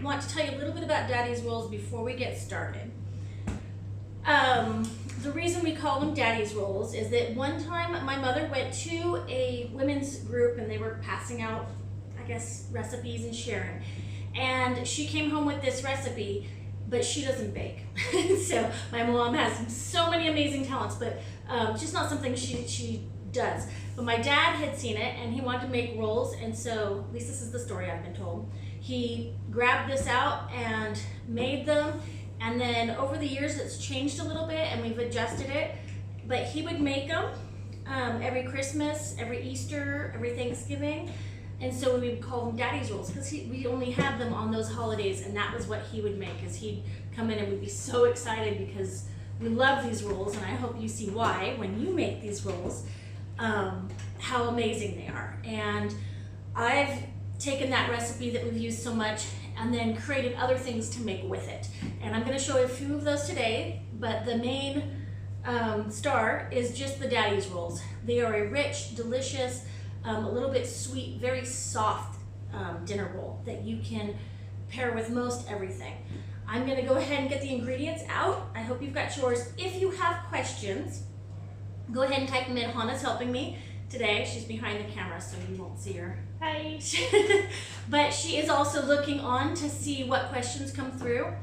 want to tell you a little bit about Daddy's Rolls before we get started. The reason we call them Daddy's Rolls is that one time my mother went to a women's group and they were passing out, I guess, recipes and sharing. And she came home with this recipe, but she doesn't bake. So my mom has so many amazing talents, but just not something she does. But my dad had seen it and he wanted to make rolls, and so, at least this is the story I've been told, he grabbed this out and made them. And then over the years it's changed a little bit and we've adjusted it, but he would make them every Christmas, every Easter, every Thanksgiving. And so we would call them Daddy's Rolls because we only had them on those holidays, and that was what he would make. Is he'd come in and we'd be so excited because we love these rolls, and I hope you see why when you make these rolls, how amazing they are. And I've taken that recipe that we've used so much and then created other things to make with it. And I'm gonna show you a few of those today, but the main star is just the Daddy's Rolls. They are a rich, delicious, a little bit sweet, very soft dinner roll that you can pair with most everything. I'm gonna go ahead and get the ingredients out. I hope you've got yours. If you have questions, go ahead and type them in. Hannah's helping me today. She's behind the camera, so you won't see her. Hi. But she is also looking on to see what questions come through.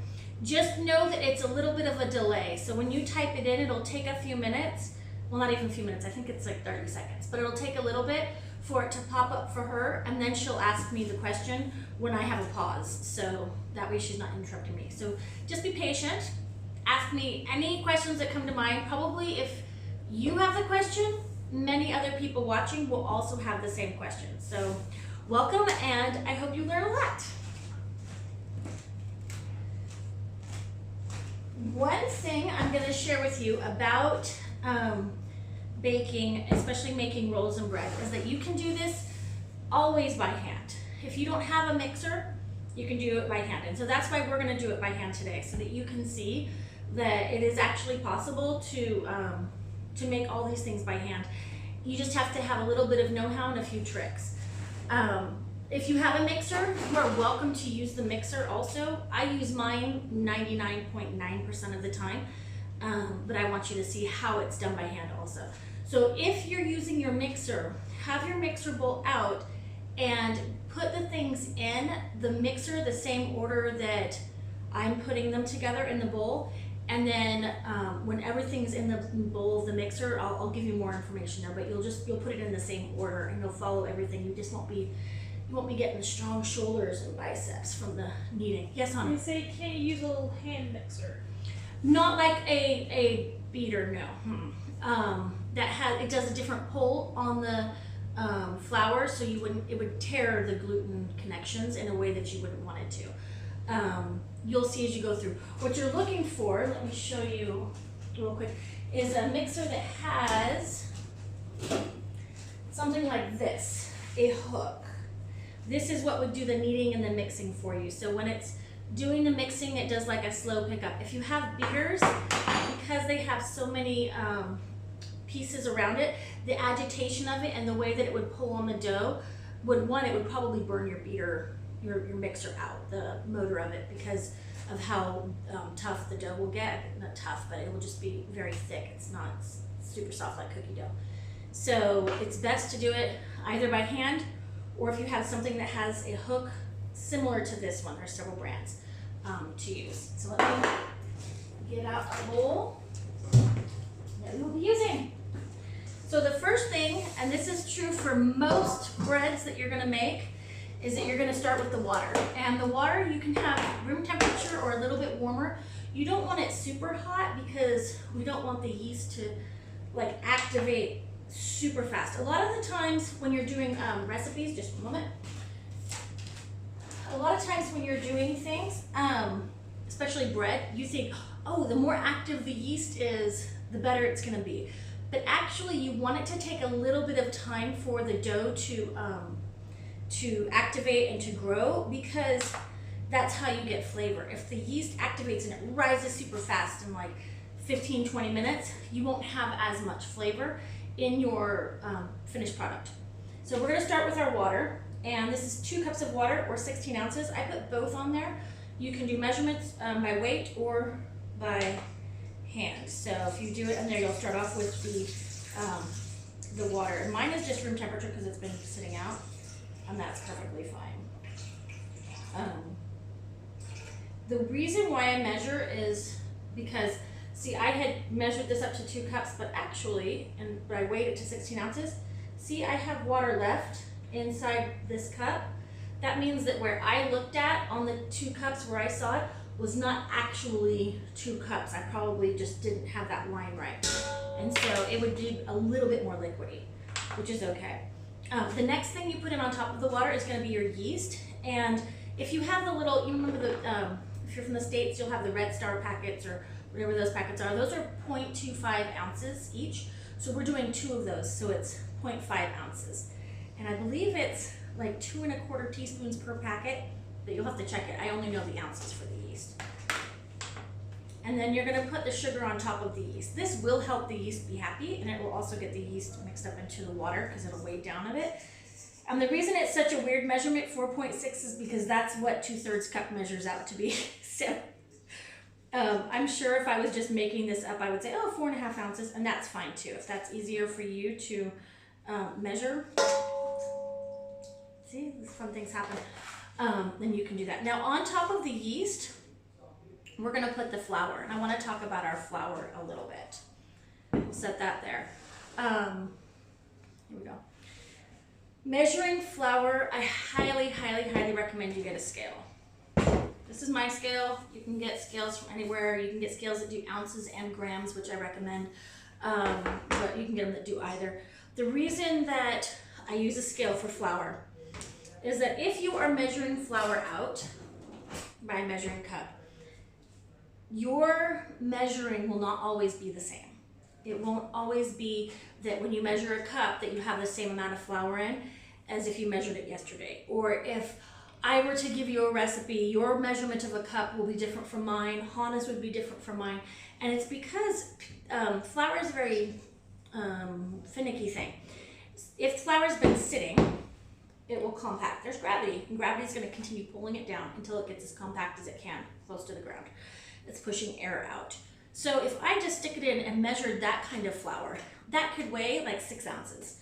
Just know that it's a little bit of a delay. So when you type it in, it'll take a few minutes. Well, not even a few minutes. I think it's like 30 seconds, but it'll take a little bit for it to pop up for her, and then she'll ask me the question when I have a pause. So that way she's not interrupting me. So just be patient. Ask me any questions that come to mind. Probably if you have the question, many other people watching will also have the same question. So welcome, and I hope you learn a lot. One thing I'm going to share with you about baking, especially making rolls and bread, is that you can do this always by hand. If you don't have a mixer, you can do it by hand. And so that's why we're going to do it by hand today, so that you can see that it is actually possible to make all these things by hand. You just have to have a little bit of know-how and a few tricks. If you have a mixer, you are welcome to use the mixer also. I use mine 99.9% of the time, but I want you to see how it's done by hand also. So if you're using your mixer, have your mixer bowl out and put the things in the mixer the same order that I'm putting them together in the bowl. And then when everything's in the bowl of the mixer, I'll give you more information there, but you'll put it in the same order and you'll follow everything. You won't be getting the strong shoulders and biceps from the kneading. Yes, honey? You say you can't use a little hand mixer. Not like a beater, no. It does a different pull on the flour, so it would tear the gluten connections in a way that you wouldn't want it to. You'll see as you go through. What you're looking for, let me show you real quick, is a mixer that has something like this, a hook. This is what would do the kneading and the mixing for you. So when it's doing the mixing, it does like a slow pickup. If you have beaters, because they have so many pieces around it, the agitation of it and the way that it would pull on the dough it would probably burn your beater, your mixer out, the motor of it, because of how tough the dough will get. Not tough, but it will just be very thick. It's not super soft like cookie dough. So it's best to do it either by hand, or if you have something that has a hook similar to this one. There's several brands to use. So let me get out a bowl that we will be using. So the first thing, and this is true for most breads that you're gonna make, is that you're gonna start with the water. And the water, you can have room temperature or a little bit warmer. You don't want it super hot because we don't want the yeast to like activate super fast. A lot of the times when you're doing recipes, just a moment. A lot of times when you're doing things, especially bread, you think, oh, the more active the yeast is, the better it's gonna be. But actually you want it to take a little bit of time for the dough to activate and to grow, because that's how you get flavor. If the yeast activates and it rises super fast in like 15-20 minutes, you won't have as much flavor in your finished product. So we're gonna start with our water. and this is 2 cups of water or 16 ounces. I put both on there. You can do measurements by weight or by hand. So if you do it in there, you'll start off with the water. And mine is just room temperature because it's been sitting out, and that's perfectly fine. The reason why I measure is because, see, I had measured this up to 2 cups, but actually, but I weighed it to 16 ounces. See, I have water left inside this cup. That means that where I looked at on the 2 cups where I saw it was not actually 2 cups. I probably just didn't have that line right. And so it would be a little bit more liquidy, which is okay. The next thing you put in on top of the water is going to be your yeast. And if you have the little, you remember the, if you're from the States, you'll have the Red Star packets or whatever those packets are. Those are 0.25 ounces each. So we're doing 2 of those, so it's 0.5 ounces. And I believe it's like 2 1/4 teaspoons per packet, but you'll have to check it. I only know the ounces for the yeast. And then you're gonna put the sugar on top of the yeast. This will help the yeast be happy, and it will also get the yeast mixed up into the water because it'll weigh down a bit. And the reason it's such a weird measurement, 4.6, is because that's what 2/3 cup measures out to be. So I'm sure if I was just making this up, I would say, oh, 4.5 ounces, and that's fine too. If that's easier for you to measure, see, these fun things happen, then you can do that. Now on top of the yeast, we're gonna put the flour, and I wanna talk about our flour a little bit. We'll set that there. Here we go. Measuring flour, I highly, highly, highly recommend you get a scale. This is my scale. You can get scales from anywhere. You can get scales that do ounces and grams, which I recommend, but you can get them that do either. The reason that I use a scale for flour is that if you are measuring flour out by a measuring cup, your measuring will not always be the same. It won't always be that when you measure a cup that you have the same amount of flour in as if you measured it yesterday. Or if I were to give you a recipe, your measurement of a cup will be different from mine, Hannah's would be different from mine. And it's because flour is a very finicky thing. If flour's been sitting, it will compact. There's gravity, and gravity is going to continue pulling it down until it gets as compact as it can, close to the ground. It's pushing air out. So if I just stick it in and measured that kind of flour, that could weigh like 6 ounces.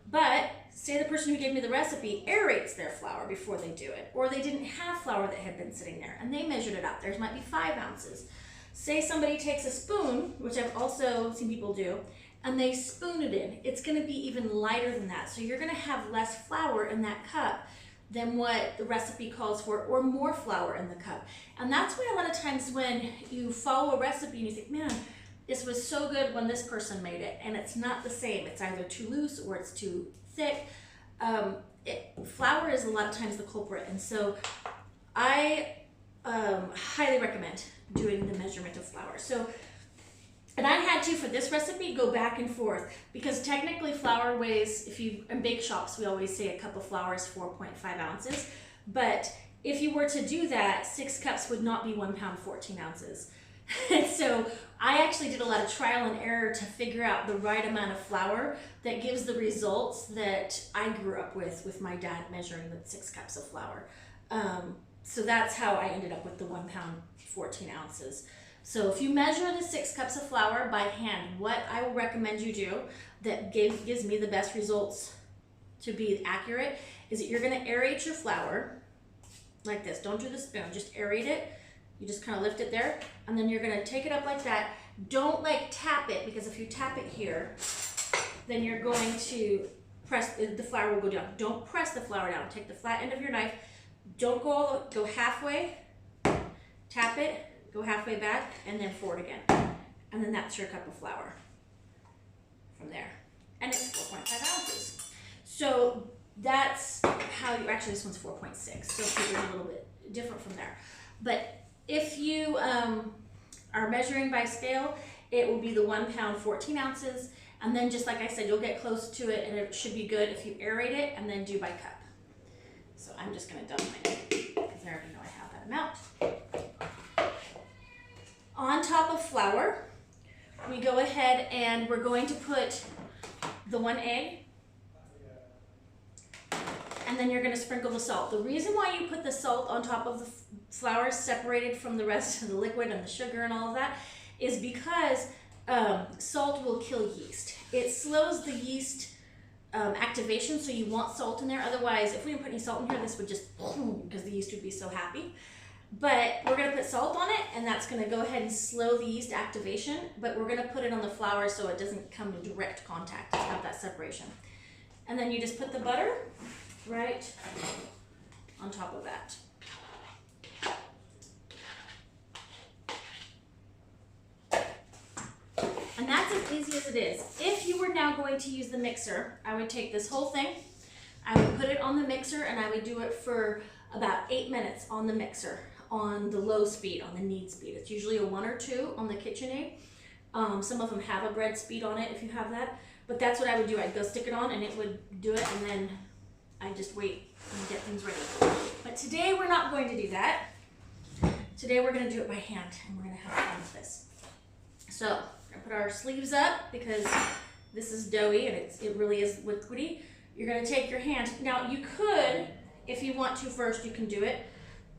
But say the person who gave me the recipe aerates their flour before they do it, or they didn't have flour that had been sitting there and they measured it out. Theirs might be 5 ounces. Say somebody takes a spoon, which I've also seen people do, and they spoon it in. It's going to be even lighter than that. So you're going to have less flour in that cup than what the recipe calls for, or more flour in the cup. And that's why a lot of times when you follow a recipe and you think, man, this was so good when this person made it, and it's not the same. It's either too loose or it's too thick. Flour is a lot of times the culprit. And so I highly recommend doing the measurement of flour. So, and I had to, for this recipe, go back and forth, because technically flour weighs, if you, in bake shops, we always say a cup of flour is 4.5 ounces. But if you were to do that, 6 cups would not be 1 pound, 14 ounces. And so I actually did a lot of trial and error to figure out the right amount of flour that gives the results that I grew up with my dad measuring the 6 cups of flour. So that's how I ended up with the 1 pound, 14 ounces. So if you measure the 6 cups of flour by hand, what I will recommend you do that gives me the best results to be accurate is that you're going to aerate your flour like this. Don't do the spoon, just aerate it. You just kind of lift it there, and then you're going to take it up like that. Don't like tap it, because if you tap it here, then you're going to press, the flour will go down. Don't press the flour down. Take the flat end of your knife. Don't go halfway, tap it, go halfway back, and then forward again. And then that's your cup of flour from there. And it's 4.5 ounces. So that's how you, actually this one's 4.6, so it's a little bit different from there. But if you are measuring by scale, it will be the 1 pound, 14 ounces. And then just like I said, you'll get close to it, and it should be good if you aerate it and then do by cup. So I'm just going to dump mine because I already know I have that amount. On top of flour, we go ahead and we're going to put the 1 egg. and then you're gonna sprinkle the salt. The reason why you put the salt on top of the flour separated from the rest of the liquid and the sugar and all of that is because salt will kill yeast. It slows the yeast activation, so you want salt in there. Otherwise, if we didn't put any salt in here, this would just boom, because the yeast would be so happy. But we're gonna put salt on it, and that's gonna go ahead and slow the yeast activation, but we're gonna put it on the flour so it doesn't come in direct contact, just have that separation. And then you just put the butter right on top of that. And that's as easy as it is. If you were now going to use the mixer, I would take this whole thing, I would put it on the mixer, and I would do it for about 8 minutes on the mixer, on the low speed, on the knead speed. It's usually a 1 or 2 on the KitchenAid. Some of them have a bread speed on it if you have that, but that's what I would do. I'd go stick it on and it would do it, and then I'd just wait and get things ready. But today we're not going to do that. Today we're gonna do it by hand, and we're gonna have fun with this. So, we're gonna put our sleeves up because this is doughy and it really is liquidy. You're gonna take your hand. Now you could, if you want to first, you can do it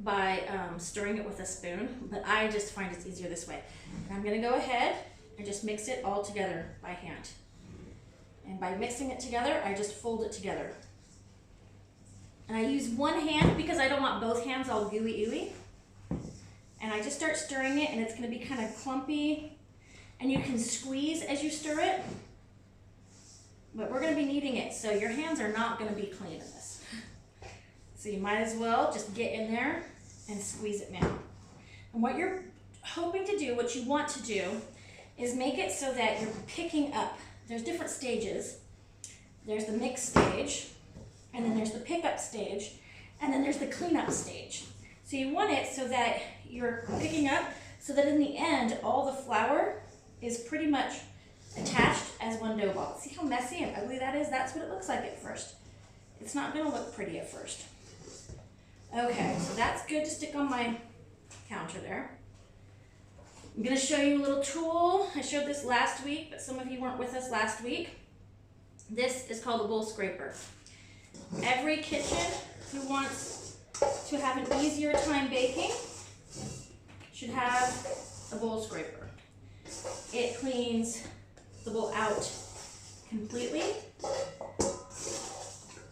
by stirring it with a spoon, but I just find it's easier this way. And I'm gonna go ahead and just mix it all together by hand. And by mixing it together, I just fold it together. And I use one hand because I don't want both hands all gooey-ooey. And I just start stirring it, and it's gonna be kind of clumpy. And you can squeeze as you stir it, but we're gonna be kneading it, so your hands are not gonna be clean in this. So you might as well just get in there and squeeze it now. And what you're hoping to do, what you want to do, is make it so that you're picking up. There's different stages. There's the mix stage, and then there's the pickup stage, and then there's the cleanup stage. So you want it so that you're picking up, so that in the end, all the flour is pretty much attached as one dough ball. See how messy and ugly that is? That's what it looks like at first. It's not gonna look pretty at first. Okay, so that's good to stick on my counter there. I'm gonna show you a little tool. I showed this last week, but some of you weren't with us last week. This is called a bowl scraper. Every kitchen who wants to have an easier time baking should have a bowl scraper. It cleans the bowl out completely,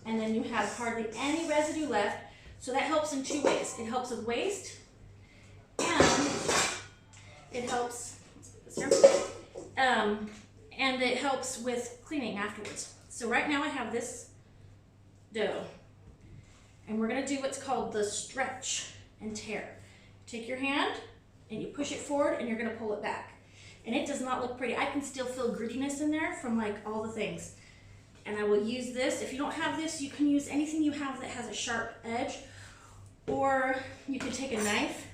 and then you have hardly any residue left. So that helps in 2 ways. It helps with waste, and it helps, and it helps with cleaning afterwards. So right now I have this dough, and we're gonna do what's called the stretch and tear. Take your hand and you push it forward, and you're gonna pull it back. And it does not look pretty. I can still feel grittiness in there from like all the things. And I will use this. If you don't have this, you can use anything you have that has a sharp edge, or you could take a knife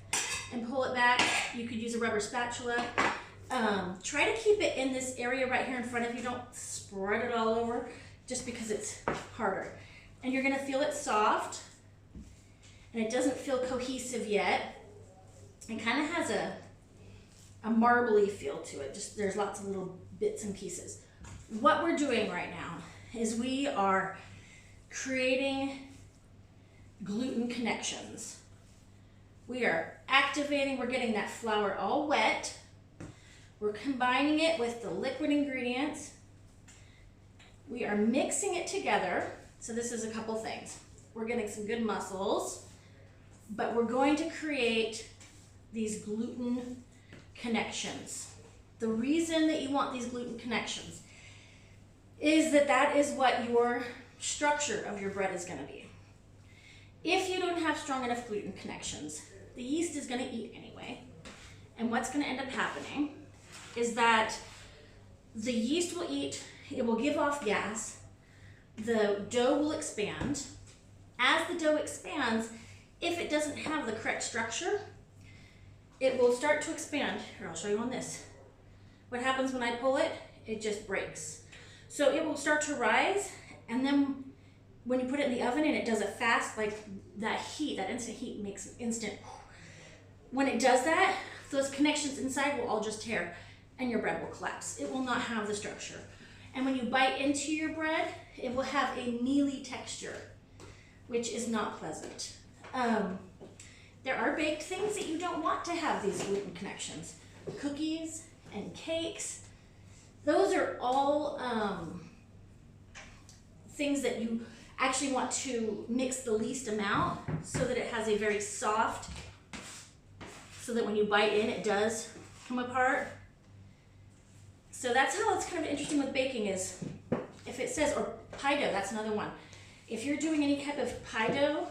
and pull it back. You could use a rubber spatula. Try to keep it in this area right here in front of you. Don't spread it all over, just because it's harder. And you're gonna feel it soft, and it doesn't feel cohesive yet. It kind of has a marbly feel to it. Just there's lots of little bits and pieces. What we're doing right now is we are creating gluten connections. We are activating, we're getting that flour all wet. We're combining it with the liquid ingredients. We are mixing it together. So this is a couple things. We're getting some good muscles, but we're going to create these gluten connections. The reason that you want these gluten connections is that that is what your structure of your bread is going to be. If you don't have strong enough gluten connections, the yeast is going to eat anyway. And what's going to end up happening is that the yeast will eat, it will give off gas, the dough will expand. As the dough expands, if it doesn't have the correct structure, it will start to expand. Here, I'll show you on this. What happens when I pull it? It just breaks. So it will start to rise, and then when you put it in the oven and it does it fast, like that heat, that instant heat makes an instant. When it does that, those connections inside will all just tear, and your bread will collapse. It will not have the structure. And when you bite into your bread, it will have a mealy texture. which is not pleasant. There are baked things that you don't want to have these gluten connections. Cookies and cakes. Those are all things that you actually want to mix the least amount so that it has a very soft, so that when you bite in, it does come apart. So that's how it's kind of interesting with baking is, if it says, or pie dough, that's another one. If you're doing any type of pie dough,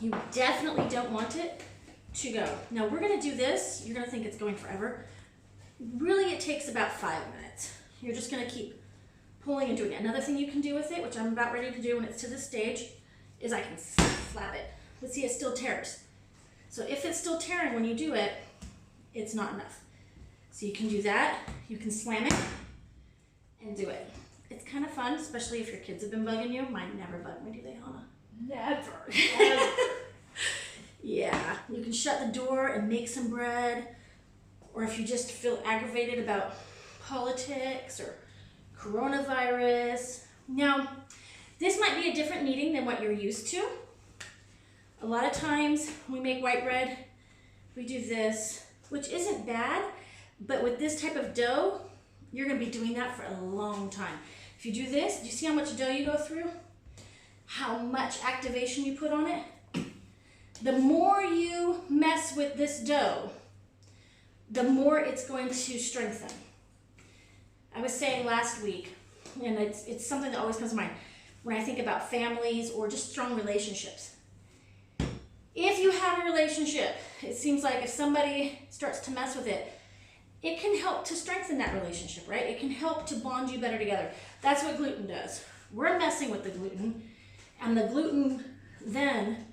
you definitely don't want it to go. Now we're gonna do this, you're gonna think it's going forever. Really, it takes about 5 minutes. You're just gonna keep pulling and doing it. Another thing you can do with it, which I'm about ready to do when it's to this stage, is I can slap it. But see, it still tears. So if it's still tearing when you do it, it's not enough. So you can do that, you can slam it and do it. It's kind of fun, especially if your kids have been bugging you. Mine never bug me, do they, Hannah? Never. Yeah, you can shut the door and make some bread, or if you just feel aggravated about politics or coronavirus. Now, this might be a different kneading than what you're used to. A lot of times when we make white bread, we do this, which isn't bad, but with this type of dough, you're gonna be doing that for a long time. If you do this, do you see how much dough you go through? How much activation you put on it? The more you mess with this dough, the more it's going to strengthen. I was saying last week, and it's something that always comes to mind when I think about families or just strong relationships. If you have a relationship, it seems like if somebody starts to mess with it, it can help to strengthen that relationship, right? It can help to bond you better together. That's what gluten does. We're messing with the gluten, and the gluten then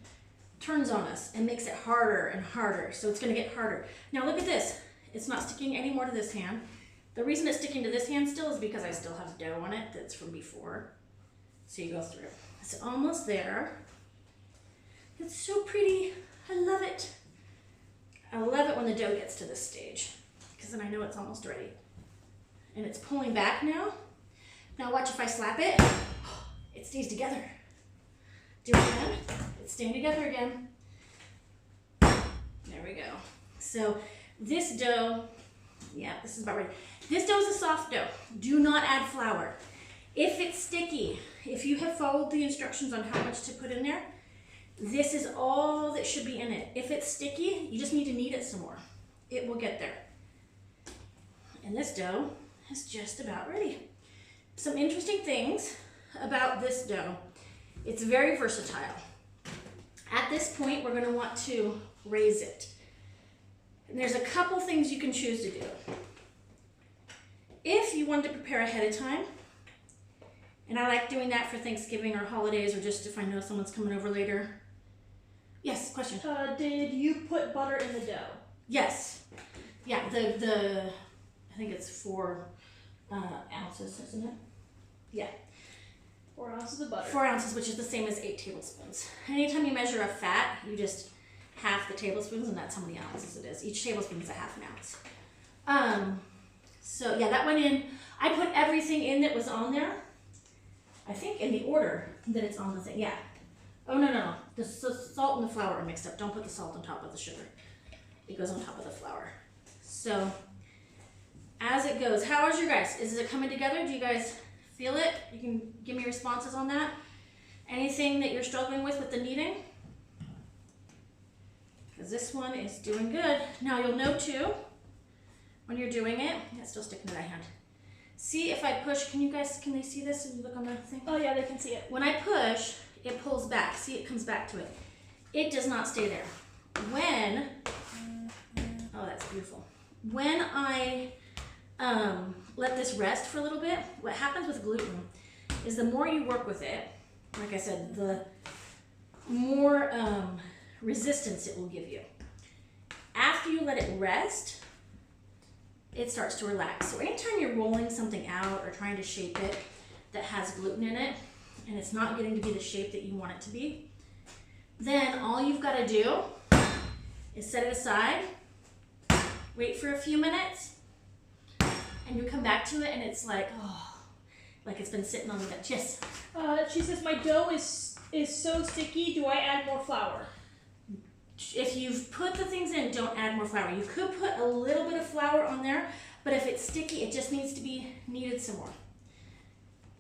turns on us and makes it harder and harder. So it's gonna get harder. Now look at this. It's not sticking anymore to this hand. The reason it's sticking to this hand still is because I still have dough on it that's from before. So you go through. It's almost there. It's so pretty. I love it. I love it when the dough gets to this stage, because then I know it's almost ready. And it's pulling back now. Now watch if I slap it, it stays together. Do it again, it's staying together again. There we go. So this dough, yeah, this is about ready. This dough is a soft dough. Do not add flour. If it's sticky, if you have followed the instructions on how much to put in there, this is all that should be in it. If it's sticky, you just need to knead it some more. It will get there. And this dough is just about ready. Some interesting things about this dough. It's very versatile. At this point, we're going to want to raise it. And there's a couple things you can choose to do. If you wanted to prepare ahead of time, and I like doing that for Thanksgiving or holidays, or just if I know someone's coming over later. Yes, question. Did you put butter in the dough? Yes. Yeah, I think it's 4 ounces, isn't it? Yeah. 4 ounces of butter. 4 ounces, which is the same as 8 tablespoons. Anytime you measure a fat, you just half the tablespoons, and that's how many ounces it is. Each tablespoon is a half an ounce. So yeah, that went in. I put everything in that was on there. I think in the order that it's on the thing. Yeah. Oh no. The salt and the flour are mixed up. Don't put the salt on top of the sugar. It goes on top of the flour. So as it goes, how is your guys? Is it coming together? Do you guys feel it? You can give me responses on that. Anything that you're struggling with the kneading? Because this one is doing good. Now you'll know too, when you're doing it, it's still sticking to that hand. See if I push, can they see this and you look on the thing? Oh yeah, they can see it. When I push, it pulls back. See, it comes back to it. It does not stay there. When, oh, that's beautiful. When I let this rest for a little bit, what happens with gluten is the more you work with it, like I said, the more resistance it will give you. After you let it rest, it starts to relax. So anytime you're rolling something out or trying to shape it that has gluten in it, and it's not getting to be the shape that you want it to be, then all you've got to do is set it aside, wait for a few minutes, and you come back to it and it's like, oh, like it's been sitting on the bench. Yes? She says my dough is is so sticky, do I add more flour? If you've put the things in, don't add more flour. You could put a little bit of flour on there, but if it's sticky, it just needs to be kneaded some more.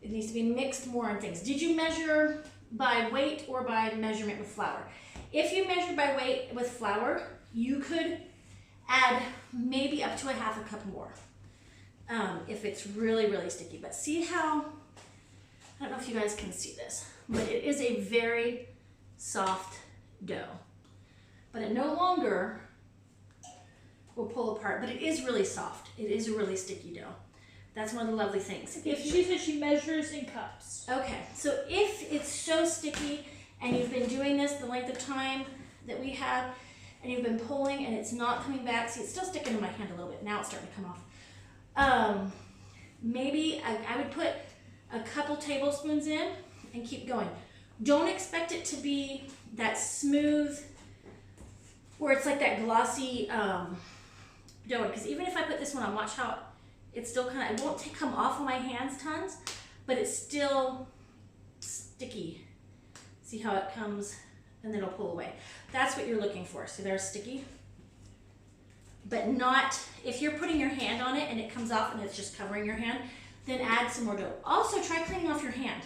It needs to be mixed more on things. Did you measure by weight or by measurement with flour? If you measured by weight with flour, you could add maybe up to a half a cup more if it's really, really sticky. But see how, I don't know if you guys can see this, but it is a very soft dough. But it no longer will pull apart, but it is really soft. It is a really sticky dough. That's one of the lovely things. If she said she measures in cups. Okay, so if it's so sticky and you've been doing this the length of time that we have, and you've been pulling and it's not coming back, see it's still sticking in my hand a little bit, now it's starting to come off. Maybe I would put a couple tablespoons in and keep going. Don't expect it to be that smooth, where it's like that glossy dough, because even if I put this one on, watch how it's still kind of, it won't come off of my hands tons, but it's still sticky. See how it comes and then it'll pull away. That's what you're looking for. See, they're sticky, but not, if you're putting your hand on it and it comes off and it's just covering your hand, then add some more dough. Also try cleaning off your hand.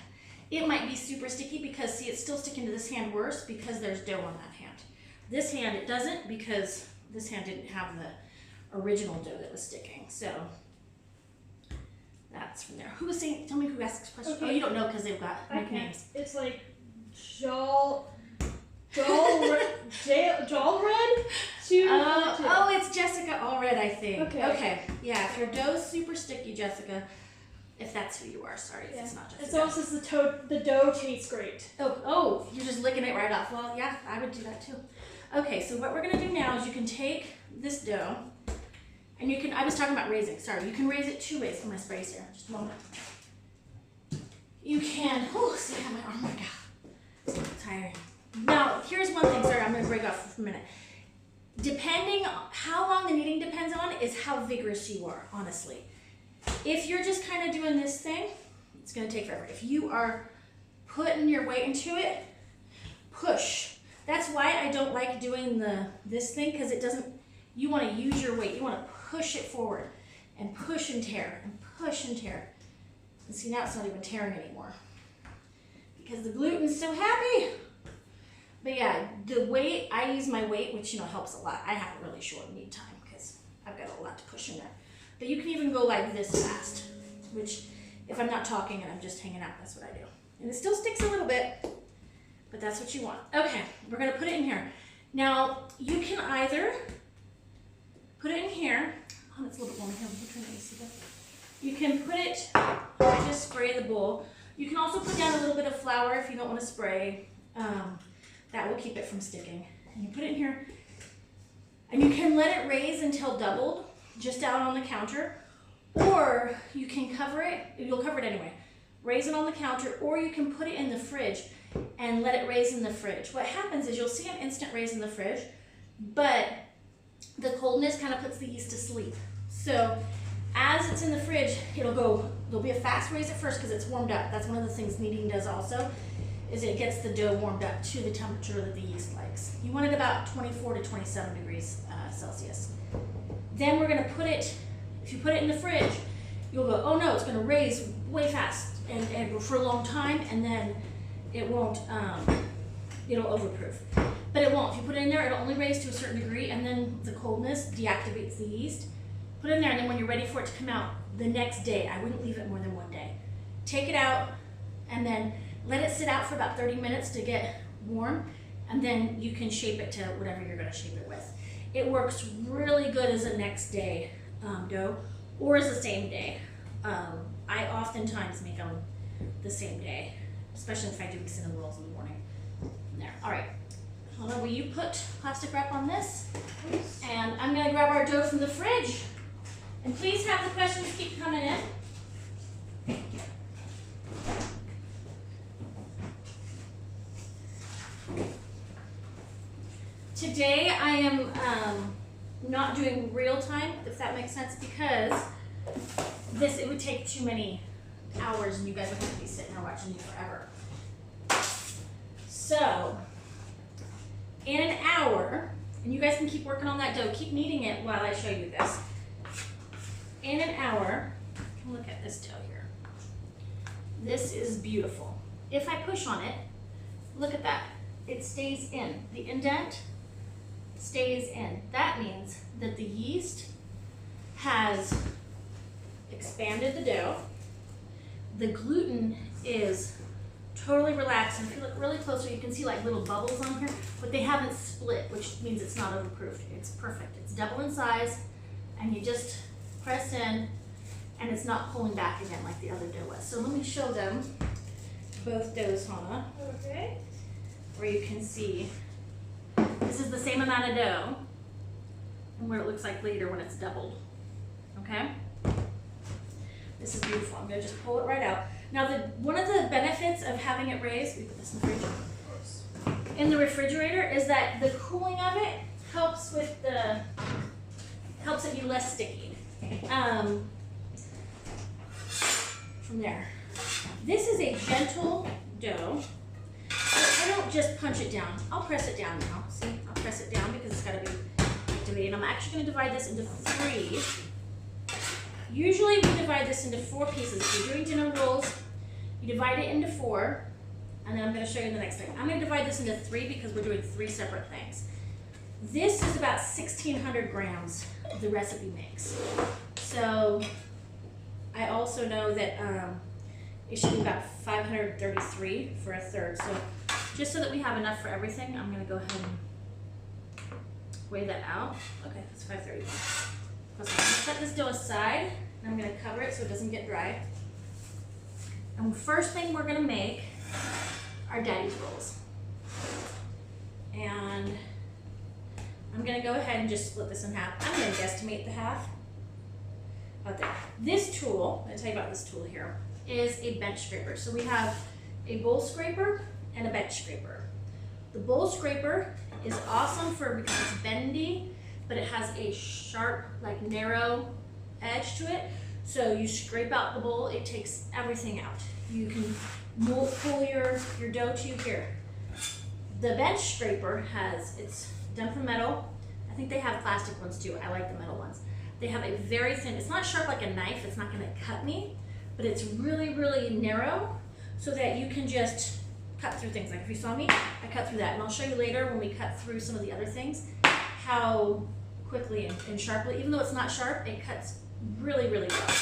It might be super sticky because see, it's still sticking to this hand worse because there's dough on that hand. This hand, it doesn't, because this hand didn't have the original dough that was sticking. So that's from there. Who was saying, tell me who asked this question. Okay. Oh, you don't know because they've got nicknames. It's like Jalred to Oh, it's Jessica Allred, I think. Okay. Yeah, if your dough's super sticky, Jessica, if that's who you are, sorry if it's not Jessica. It's also says the dough tastes great. Oh, you're just licking it right off. Well, yeah, I would do that too. Okay, so what we're gonna do now is you can take this dough, and you can, I was talking about raising, sorry, you can raise it two ways. I'm gonna spray here, just a moment. You can, see how my arm worked out. So tiring. Now, here's one thing, sorry, I'm gonna break off for a minute. Depending on how long the kneading depends on is how vigorous you are, honestly. If you're just kind of doing this thing, it's gonna take forever. If you are putting your weight into it, push. That's why I don't like doing this thing, because it doesn't, you want to use your weight. You want to push it forward and push and tear and push and tear. And see, now it's not even tearing anymore because the gluten's so happy. But yeah, the weight, I use my weight, which helps a lot. I have a really short knead time because I've got a lot to push in there. But you can even go like this fast, which if I'm not talking and I'm just hanging out, that's what I do. And it still sticks a little bit, but that's what you want. Okay, we're gonna put it in here. Now, you can either put it in here. Oh, it's a little bit warm here. We'll turn the AC down. You can put it, I just spray the bowl. You can also put down a little bit of flour if you don't want to spray. That will keep it from sticking. And you put it in here, and you can let it raise until doubled, just out on the counter, or you can cover it, you'll cover it anyway. Raise it on the counter, or you can put it in the fridge and let it raise in the fridge. What happens is you'll see an instant raise in the fridge, but the coldness kind of puts the yeast to sleep. So as it's in the fridge, there'll be a fast raise at first because it's warmed up. That's one of the things kneading does also, is it gets the dough warmed up to the temperature that the yeast likes. You want it about 24 to 27 degrees Celsius. Then we're gonna put it, if you put it in the fridge, you'll go, oh no, it's gonna raise way fast and for a long time, and then it won't, it'll overproof. But it won't. If you put it in there, it'll only raise to a certain degree, and then the coldness deactivates the yeast. Put it in there, and then when you're ready for it to come out the next day, I wouldn't leave it more than one day. Take it out, and then let it sit out for about 30 minutes to get warm, and then you can shape it to whatever you're gonna shape it with. It works really good as a next day dough, or as the same day. I oftentimes make them the same day, especially if I do cinnamon rolls in the morning. There, all right. Hold on, will you put plastic wrap on this? And I'm gonna grab our dough from the fridge. And please have the questions keep coming in. Today I am not doing real time, if that makes sense, because it would take too many hours and you guys would have to be sitting there watching me forever. So, in an hour, and you guys can keep working on that dough, keep kneading it while I show you this. In an hour, look at this dough here. This is beautiful. If I push on it, look at that. It stays in. The indent stays in. That means that the yeast has expanded the dough. The gluten is totally relaxed, and if you look really closer, you can see like little bubbles on here, but they haven't split, which means it's not overproofed. It's perfect. It's double in size, and you just press in, and it's not pulling back again like the other dough was. So let me show them both doughs, Hannah. Okay. Where you can see this is the same amount of dough, and what it looks like later when it's doubled. Okay? This is beautiful. I'm gonna just pull it right out. Now, one of the benefits of having it raised, we put this in the fridge, in the refrigerator, is that the cooling of it helps with helps it be less sticky. From there, this is a gentle dough. I don't just punch it down. I'll press it down now. See, I'll press it down because it's got to be activated. I'm actually going to divide this into 3. Usually we divide this into 4 pieces. If you're doing dinner rolls, you divide it into 4, and then I'm going to show you the next thing. I'm going to divide this into 3 because we're doing 3 separate things. This is about 1,600 grams the recipe makes. So I also know that it should be about 533 for a third. So just so that we have enough for everything, I'm going to go ahead and weigh that out. Okay, that's 531. I'm going to set this dough aside, and I'm going to cover it so it doesn't get dry. And the first thing we're going to make are daddy's rolls. And I'm going to go ahead and just split this in half. I'm going to guesstimate the half. About there. This tool, I'm going to tell you about this tool here, is a bench scraper. So we have a bowl scraper and a bench scraper. The bowl scraper is awesome because it's bendy, but it has a sharp, like narrow edge to it. So you scrape out the bowl, it takes everything out. You can pull your dough tube here. The bench scraper it's done from metal. I think they have plastic ones too. I like the metal ones. They have a very thin, it's not sharp like a knife, it's not gonna cut me, but it's really, really narrow so that you can just cut through things. Like if you saw me, I cut through that. And I'll show you later when we cut through some of the other things, how quickly and sharply, even though it's not sharp, it cuts really, really well.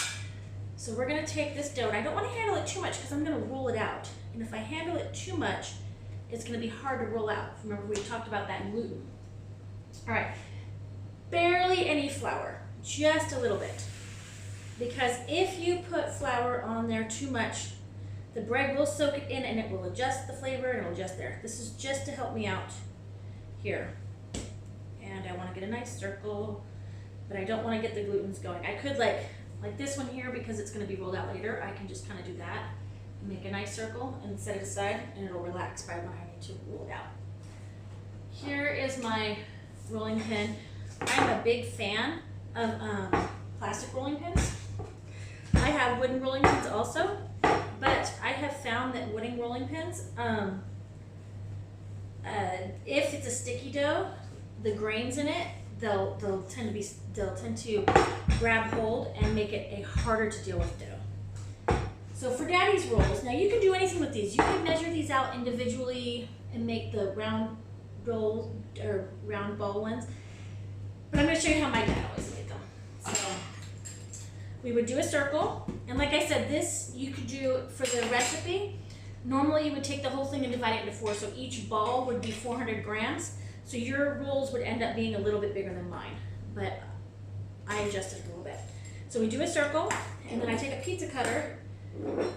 So we're gonna take this dough, and I don't wanna handle it too much because I'm gonna roll it out. And if I handle it too much, it's gonna be hard to roll out. Remember, we talked about that in gluten. All right, barely any flour, just a little bit. Because if you put flour on there too much, the bread will soak it in and it will adjust the flavor and it'll adjust there. This is just to help me out here. And I want to get a nice circle, but I don't want to get the glutens going. I could like this one here, because it's going to be rolled out later, I can just kind of do that and make a nice circle and set it aside, and it'll relax by when I need to roll it out. Here is my rolling pin. I'm a big fan of plastic rolling pins. I have wooden rolling pins also, but I have found that wooden rolling pins, if it's a sticky dough, the grains in it, they'll tend to grab hold and make it a harder to deal with dough. So for daddy's rolls, now you can do anything with these. You can measure these out individually and make the round roll or round ball ones. But I'm going to show you how my dad always made them. So we would do a circle, and like I said, this you could do for the recipe. Normally you would take the whole thing and divide it into 4, so each ball would be 400 grams. So your rolls would end up being a little bit bigger than mine, but I adjusted a little bit. So we do a circle, and then I take a pizza cutter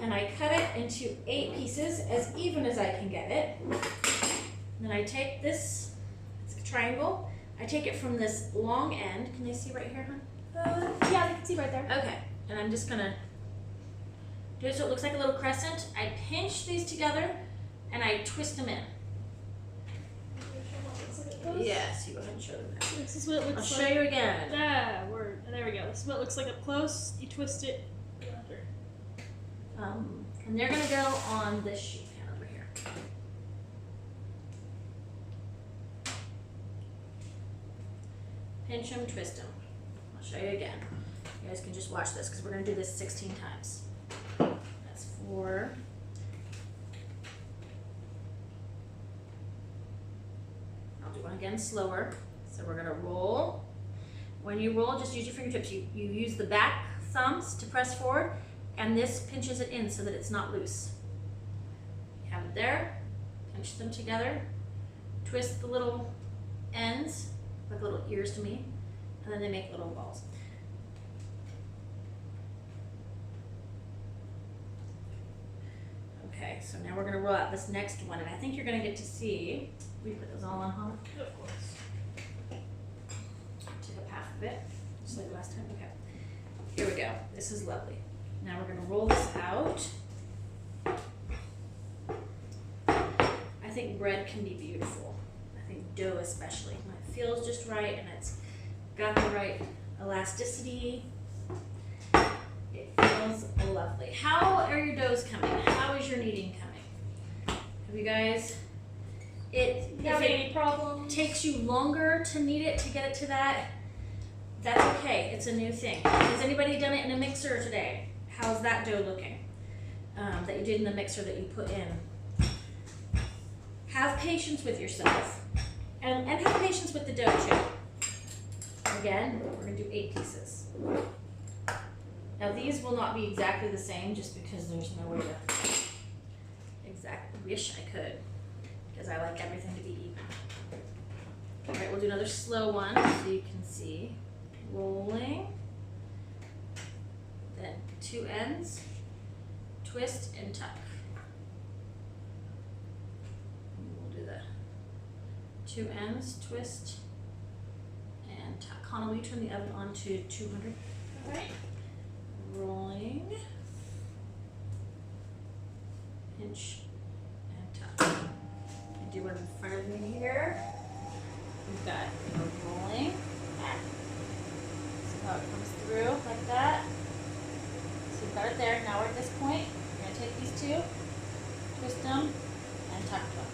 and I cut it into 8 pieces, as even as I can get it. And then I take this, it's a triangle, I take it from this long end. Can they see right here, hon? Yeah, they can see right there. Okay, and I'm just gonna do it so it looks like a little crescent. I pinch these together and I twist them in. Yes, you go ahead and show them that. This is what it looks I'll like. show you again. There we go. This is what it looks like up close. You twist it. And they're gonna go on this sheet pan over here. pinch them, twist them. I'll show you again. You guys can just watch this because we're going to do this 16 times. That's 4. I'll do one again slower. So we're going to roll. When you roll, just use your fingertips. You use the back thumbs to press forward, and this pinches it in so that it's not loose. You have it there. Pinch them together. Twist the little ends, like little ears to me, and then they make little balls. Okay, so now we're going to roll out this next one, and I think you're going to get to see. We put those all on, huh? Of course. Take up half of it, just like last time. Okay. Here we go. This is lovely. Now we're going to roll this out. I think bread can be beautiful. I think dough especially. When it feels just right and it's got the right elasticity, it feels lovely. How are your doughs coming? How is your kneading coming? Have you guys, if any problems? takes you longer to knead it, to get it to that, that's okay. It's a new thing. Has anybody done it in a mixer today? How's that dough looking? That you did in the mixer that you put in. Have patience with yourself. And have patience with the dough too. Again, we're going to do 8 pieces. Now these will not be exactly the same just because there's no way to exactly. Wish I could, because I like everything to be even. All right, we'll do another slow one so you can see. Rolling. Then 2 ends. Twist and tuck. We'll do the 2 ends, twist and tuck. Hannah, will you turn the oven on to 200? All right. Rolling, pinch, and tuck. I do one in front of me here. We've got rolling. See how it comes through like that. So you've got it there. Now we're at this point. You're going to take these 2, twist them, and tuck them.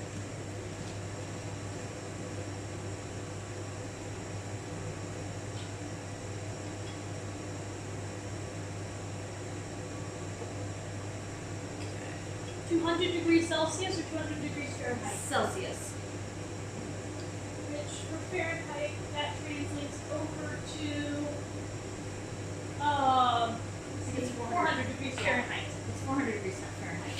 Okay. 200 degrees Celsius or 200 degrees Fahrenheit? Celsius. Which for Fahrenheit, that translates over to It's 400 degrees Fahrenheit. It's 400 degrees Fahrenheit.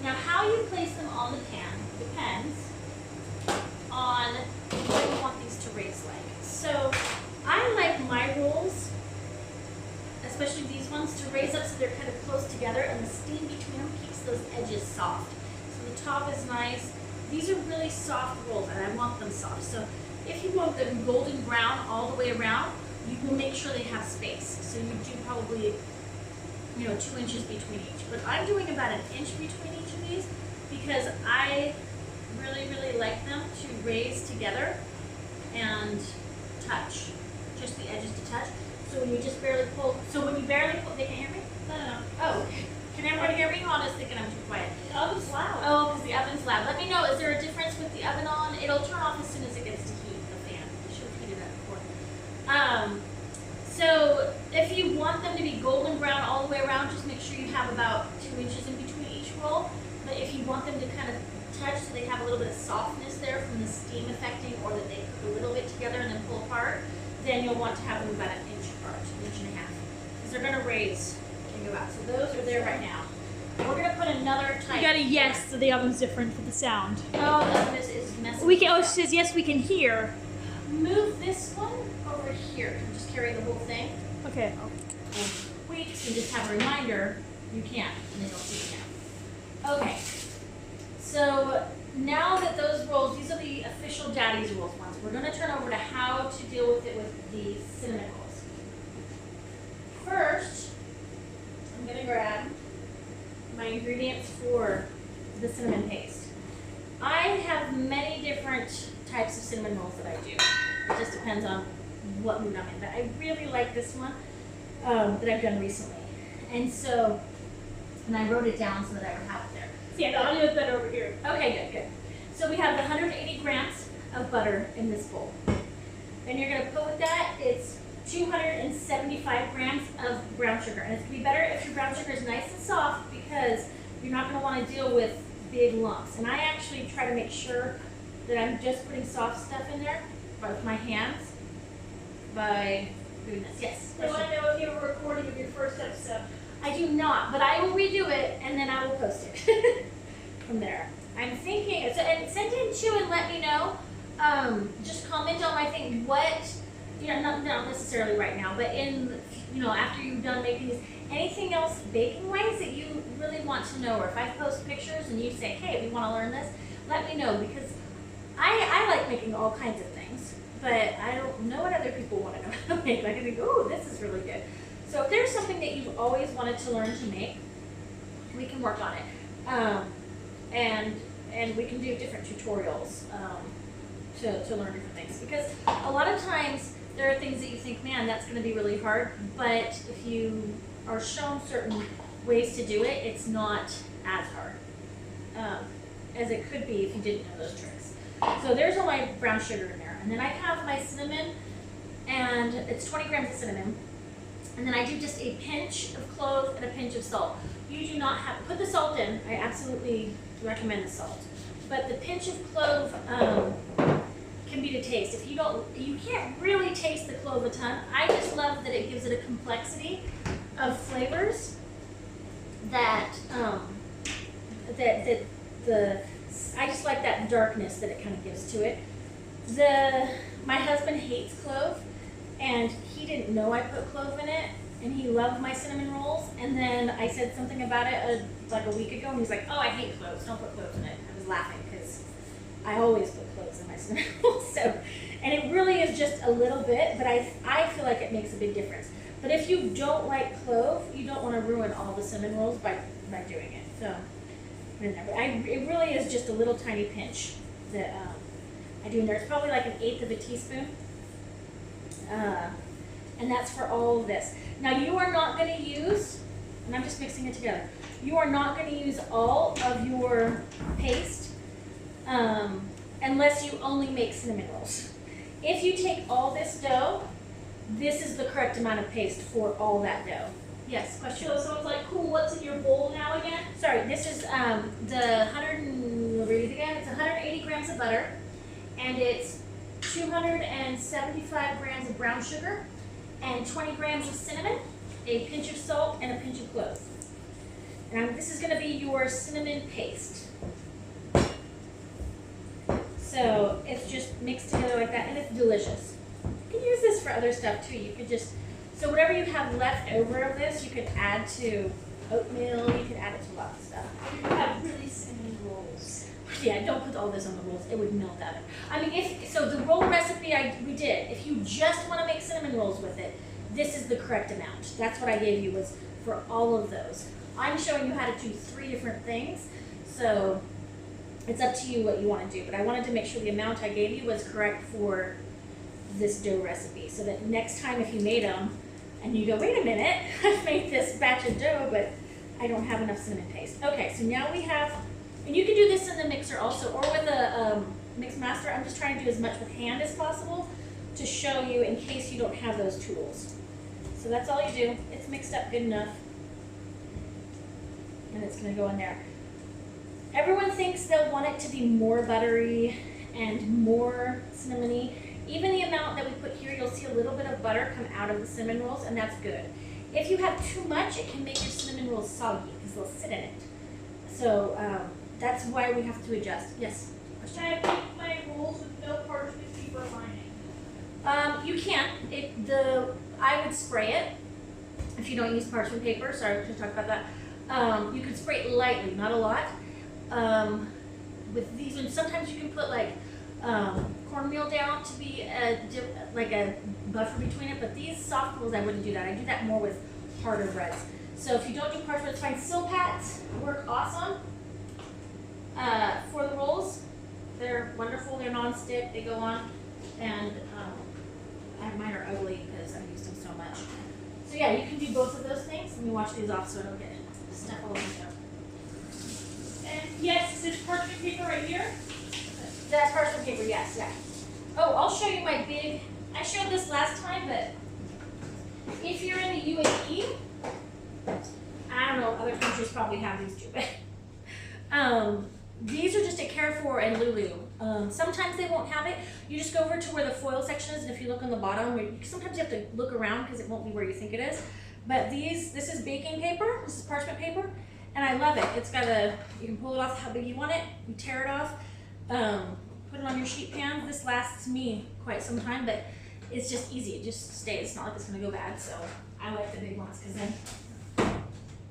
Now, how you place them on the pan depends on what you want these to raise like. So, I like my rolls, especially these ones, to raise up so they're kind of close together, and the steam between them keeps those edges soft. So the top is nice. These are really soft rolls, and I want them soft. So if you want them golden brown all the way around, you will make sure they have space. So you do probably, 2 inches between each. But I'm doing about 1 inch between each of these because I really, really like them to raise together and touch. Just the edges to touch. So when you just barely pull, they can hear me? No. Oh, can everybody hear me? Hannah's thinking I'm too quiet. The oven's loud. Oh, because the oven's loud. Let me know, is there a difference with the oven on? It'll turn off as soon as it gets to heat, the fan. I should have heated that before. So if you want them to be golden brown all the way around, just make sure you have about 2 inches in between each roll. But if you want them to kind of touch so they have a little bit of softness there from the steam affecting, or that they cook a little bit together and then pull apart, then you'll want to have them about 1 inch apart, 1.5 inches. Because they're going to raise and go out. So those are there right now. We're going to put another type. You got a yes, so the oven's different for the sound. Oh, the oven is messing We can. Oh, up. she says yes, we can hear. Move this one over here. Can you just carry the whole thing? Okay. And tweaks and just have a reminder, you can't, and they don't see it now. Okay. So now that those rolls, these are the official Daddy's Rolls ones. We're going to turn over to how to deal with it with the cinnamon rolls. First, I'm going to grab my ingredients for the cinnamon paste. I have many different types of cinnamon rolls that I do. It just depends on what mood I'm in. But I really like this one that I've done recently. And so, and I wrote it down so that I would have it there. Yeah, the audio is better over here. Okay, good. So we have the 180 grams butter in this bowl. Then you're gonna put with that, it's 275 grams of brown sugar. And it's gonna be better if your brown sugar is nice and soft because you're not gonna wanna deal with big lumps. And I actually try to make sure that I'm just putting soft stuff in there with my hands by doing this. Yes? I want to know if you have a recording of your first episode. I do not, but I will redo it and then I will post it from there. I'm thinking, so, and send in too and let me know. Just comment on my thing, what, not necessarily right now, but in, after you've done making these, anything else baking wise that you really want to know, or if I post pictures and you say, hey, we want to learn this, let me know, because I like making all kinds of things, but I don't know what other people want to know how to make. Like I think, oh, this is really good. So if there's something that you've always wanted to learn to make, we can work on it. And we can do different tutorials to learn different things. Because a lot of times there are things that you think, man, that's going to be really hard. But if you are shown certain ways to do it, it's not as hard as it could be if you didn't know those tricks. So there's all my brown sugar in there. And then I have my cinnamon, and it's 20 grams of cinnamon. And then I do just a pinch of clove and a pinch of salt. You do not have, put the salt in. I absolutely recommend the salt. But the pinch of clove can be to taste. If you don't, you can't really taste the clove a ton. I just love that it gives it a complexity of flavors that, I just like that darkness that it kind of gives to it. My husband hates clove. And he didn't know I put clove in it, and he loved my cinnamon rolls. And then I said something about it like a week ago, and he's like, "Oh, I hate cloves. Don't put cloves in it." I was laughing because I always put cloves in my cinnamon rolls. So, and it really is just a little bit, but I feel like it makes a big difference. But if you don't like clove, you don't want to ruin all the cinnamon rolls by doing it. So, it really is just a little tiny pinch that I do in there. It's probably like 1/8 of a teaspoon. And that's for all of this. Now you are not going to use, and I'm just mixing it together, you are not going to use all of your paste unless you only make cinnamon rolls. If you take all this dough, this is the correct amount of paste for all that dough. Yes, question? So someone's like, cool, what's in your bowl now again? Sorry, this is it's 180 grams of butter, and it's 275 grams of brown sugar, and 20 grams of cinnamon, a pinch of salt, and a pinch of clove. And this is going to be your cinnamon paste. So it's just mixed together like that, and it's delicious. You can use this for other stuff too. You could just, so whatever you have left over of this, you could add to oatmeal, you could add it to lots of stuff. You have really cinnamon rolls. Yeah, don't put all this on the rolls. It would melt out. I mean, so the roll recipe we did, if you just want to make cinnamon rolls with it, this is the correct amount. That's what I gave you, was for all of those. I'm showing you how to do 3 different things, so it's up to you what you want to do. But I wanted to make sure the amount I gave you was correct for this dough recipe, so that next time if you made them and you go, wait a minute, I've made this batch of dough, but I don't have enough cinnamon paste. Okay, so now we have, and you can do this in the mixer also, or with a mix master. I'm just trying to do as much with hand as possible to show you in case you don't have those tools. So that's all you do. It's mixed up good enough. And it's going to go in there. Everyone thinks they'll want it to be more buttery and more cinnamony. Even the amount that we put here, you'll see a little bit of butter come out of the cinnamon rolls, and that's good. If you have too much, it can make your cinnamon rolls soggy because they'll sit in it. So that's why we have to adjust. Yes? Can I make my rolls with no parchment paper lining? You can. I would spray it if you don't use parchment paper. Sorry, we should talk about that. You could spray it lightly, not a lot. With these, and sometimes you can put like cornmeal down to be like a buffer between it. But these soft rolls, I wouldn't do that. I do that more with harder breads. So if you don't do parchment, it's fine. Silpats work awesome for the rolls. They're wonderful. They're non-stick. They go on, and mine are ugly because I've used them so much. So yeah, you can do both of those things. Let me wash these off so I don't get stuff all over them. And yes, is this parchment paper right here? That's parchment paper. Yes, yeah. Oh, I'll show you my big, I showed this last time, but if you're in the UAE, I don't know, other countries probably have these too, but these are just at Carrefour and Lulu. Sometimes they won't have it. You just go over to where the foil section is, and if you look on the bottom, sometimes you have to look around because it won't be where you think it is. But this is baking paper, this is parchment paper, and I love it. It's got you can pull it off how big you want it, you tear it off, put it on your sheet pan. This lasts me quite some time, but it's just easy, it just stays. It's not like it's gonna go bad, so I like the big ones because then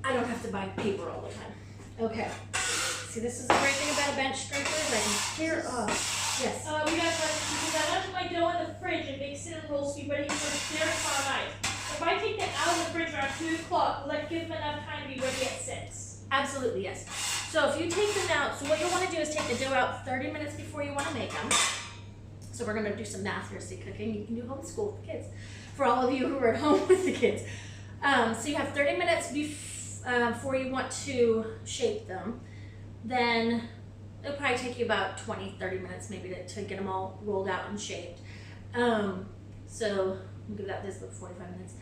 I don't have to buy paper all the time. Okay. See, this is the great thing about a bench scraper is I can clear off. Yes. We got a question because I left my dough in the fridge and make cinnamon rolls to be ready for dinner tomorrow night. If I take them out of the fridge around 2 o'clock, will that give them enough time to be ready at 6? Absolutely, yes. So if you take them out, so what you'll want to do is take the dough out 30 minutes before you want to make them. So we're going to do some math here, see cooking. You can do homeschool with the kids. For all of you who are at home with the kids. So you have 30 minutes before you want to shape them. Then it'll probably take you about 20-30 minutes maybe to get them all rolled out and shaped. So we'll give that this about 45 minutes.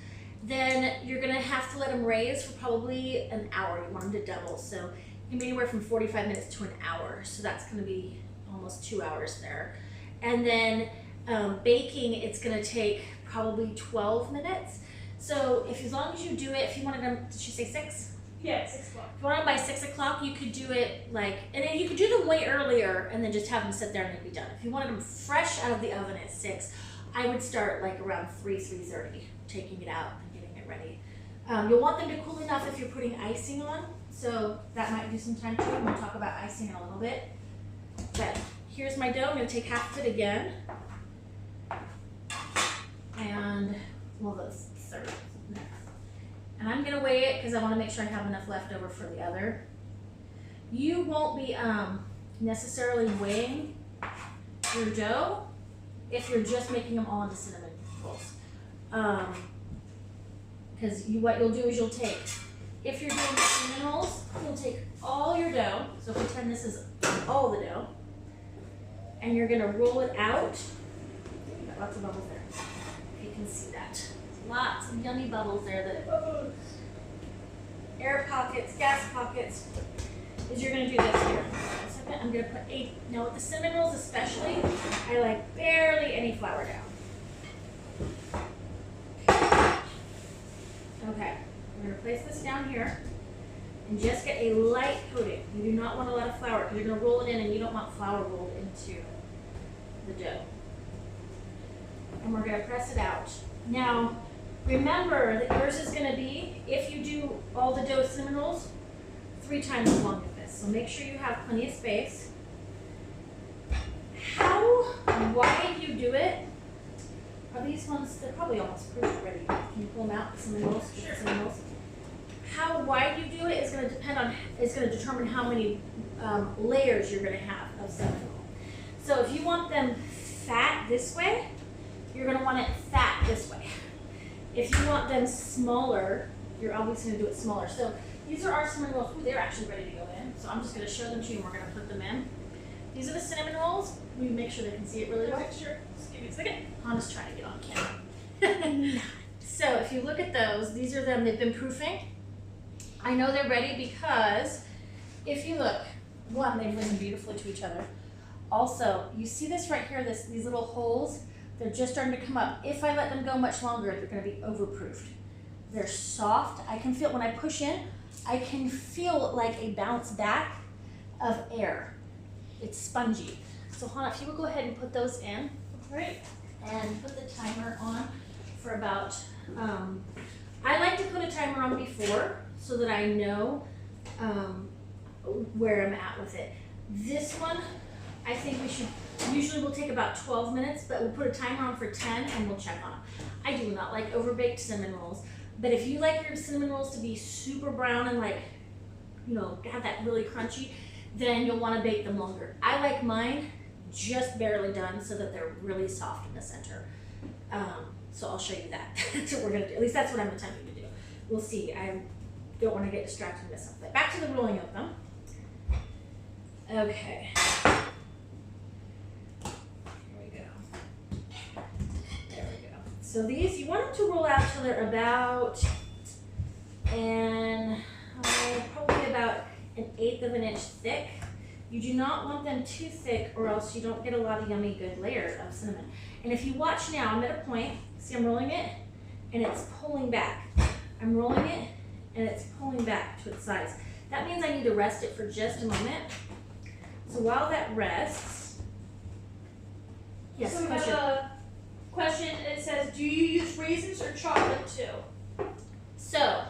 Then you're gonna have to let them raise for probably an hour. You want them to double, so it can be anywhere from 45 minutes to an hour. So that's gonna be almost 2 hours there. And then baking, it's gonna take probably 12 minutes. So as long as you do it, if you wanted them, did she say 6? Yeah, 6 o'clock. If you want them by 6 o'clock, you could do it and then you could do them way earlier and then just have them sit there and they'd be done. If you wanted them fresh out of the oven at 6, I would start like around 3:30, taking it out and getting it ready. You'll want them to cool enough if you're putting icing on, so that might do some time too. And we'll talk about icing in a little bit. But here's my dough. I'm gonna take half of it again. And, well, the third. And I'm gonna weigh it because I wanna make sure I have enough left over for the other. You won't be necessarily weighing your dough if you're just making them all into cinnamon rolls. Because what you'll do is you'll take, if you're doing cinnamon rolls, you'll take all your dough, so pretend this is all the dough, and you're gonna roll it out. Got lots of bubbles there, if you can see that. Lots of yummy bubbles there that air pockets, gas pockets, is you're gonna do this here. I'm gonna put now with the cinnamon rolls especially, I like barely any flour down. Okay, we're gonna place this down here and just get a light coating. You do not want a lot of flour because you're gonna roll it in and you don't want flour rolled into the dough. And we're gonna press it out. Now, remember that yours is gonna be, if you do all the dough cinnamon rolls, 3 times as long as this. So make sure you have plenty of space. How wide you do it, are these ones, they're probably almost proof ready. Can you pull them out, cinnamon rolls? Sure. Cinnamon rolls. How wide you do it is gonna determine how many layers you're gonna have of cinnamon roll. So if you want them fat this way, you're gonna want it fat this way. If you want them smaller, you're always gonna do it smaller. So these are our cinnamon rolls. Ooh, they're actually ready to go in. So I'm just gonna show them to you and we're gonna put them in. These are the cinnamon rolls. We make sure they can see it really well. Sure. Just give me a second. Hannah's trying to get on camera. So if you look at those, these are them. They've been proofing. I know they're ready because if you look, one, they've risen beautifully to each other. Also, you see this right here, these little holes, they're just starting to come up. If I let them go much longer, they're gonna be overproofed. They're soft. I can feel, when I push in, I can feel like a bounce back of air. It's spongy. So Hannah, if you would go ahead and put those in. Great. And put the timer on for about, I like to put a timer on before so that I know where I'm at with it. This one, I think usually we'll take about 12 minutes, but we'll put a timer on for 10 and we'll check on them. I do not like overbaked cinnamon rolls, but if you like your cinnamon rolls to be super brown and have that really crunchy, then you'll want to bake them longer. I like mine just barely done so that they're really soft in the center. So I'll show you that. That's what we're gonna do. At least that's what I'm attempting to do. We'll see. I don't want to get distracted and miss something. Back to the rolling of them. Okay. Here we go. So these, you want them to roll out till they're about, probably about 1/8 of an inch thick. You do not want them too thick or else you don't get a lot of yummy good layer of cinnamon. And if you watch now, I'm at a point, see I'm rolling it and it's pulling back. I'm rolling it and it's pulling back to its size. That means I need to rest it for just a moment. So while that rests, yes, So we question. have a question. It says, do you use raisins or chocolate too? So,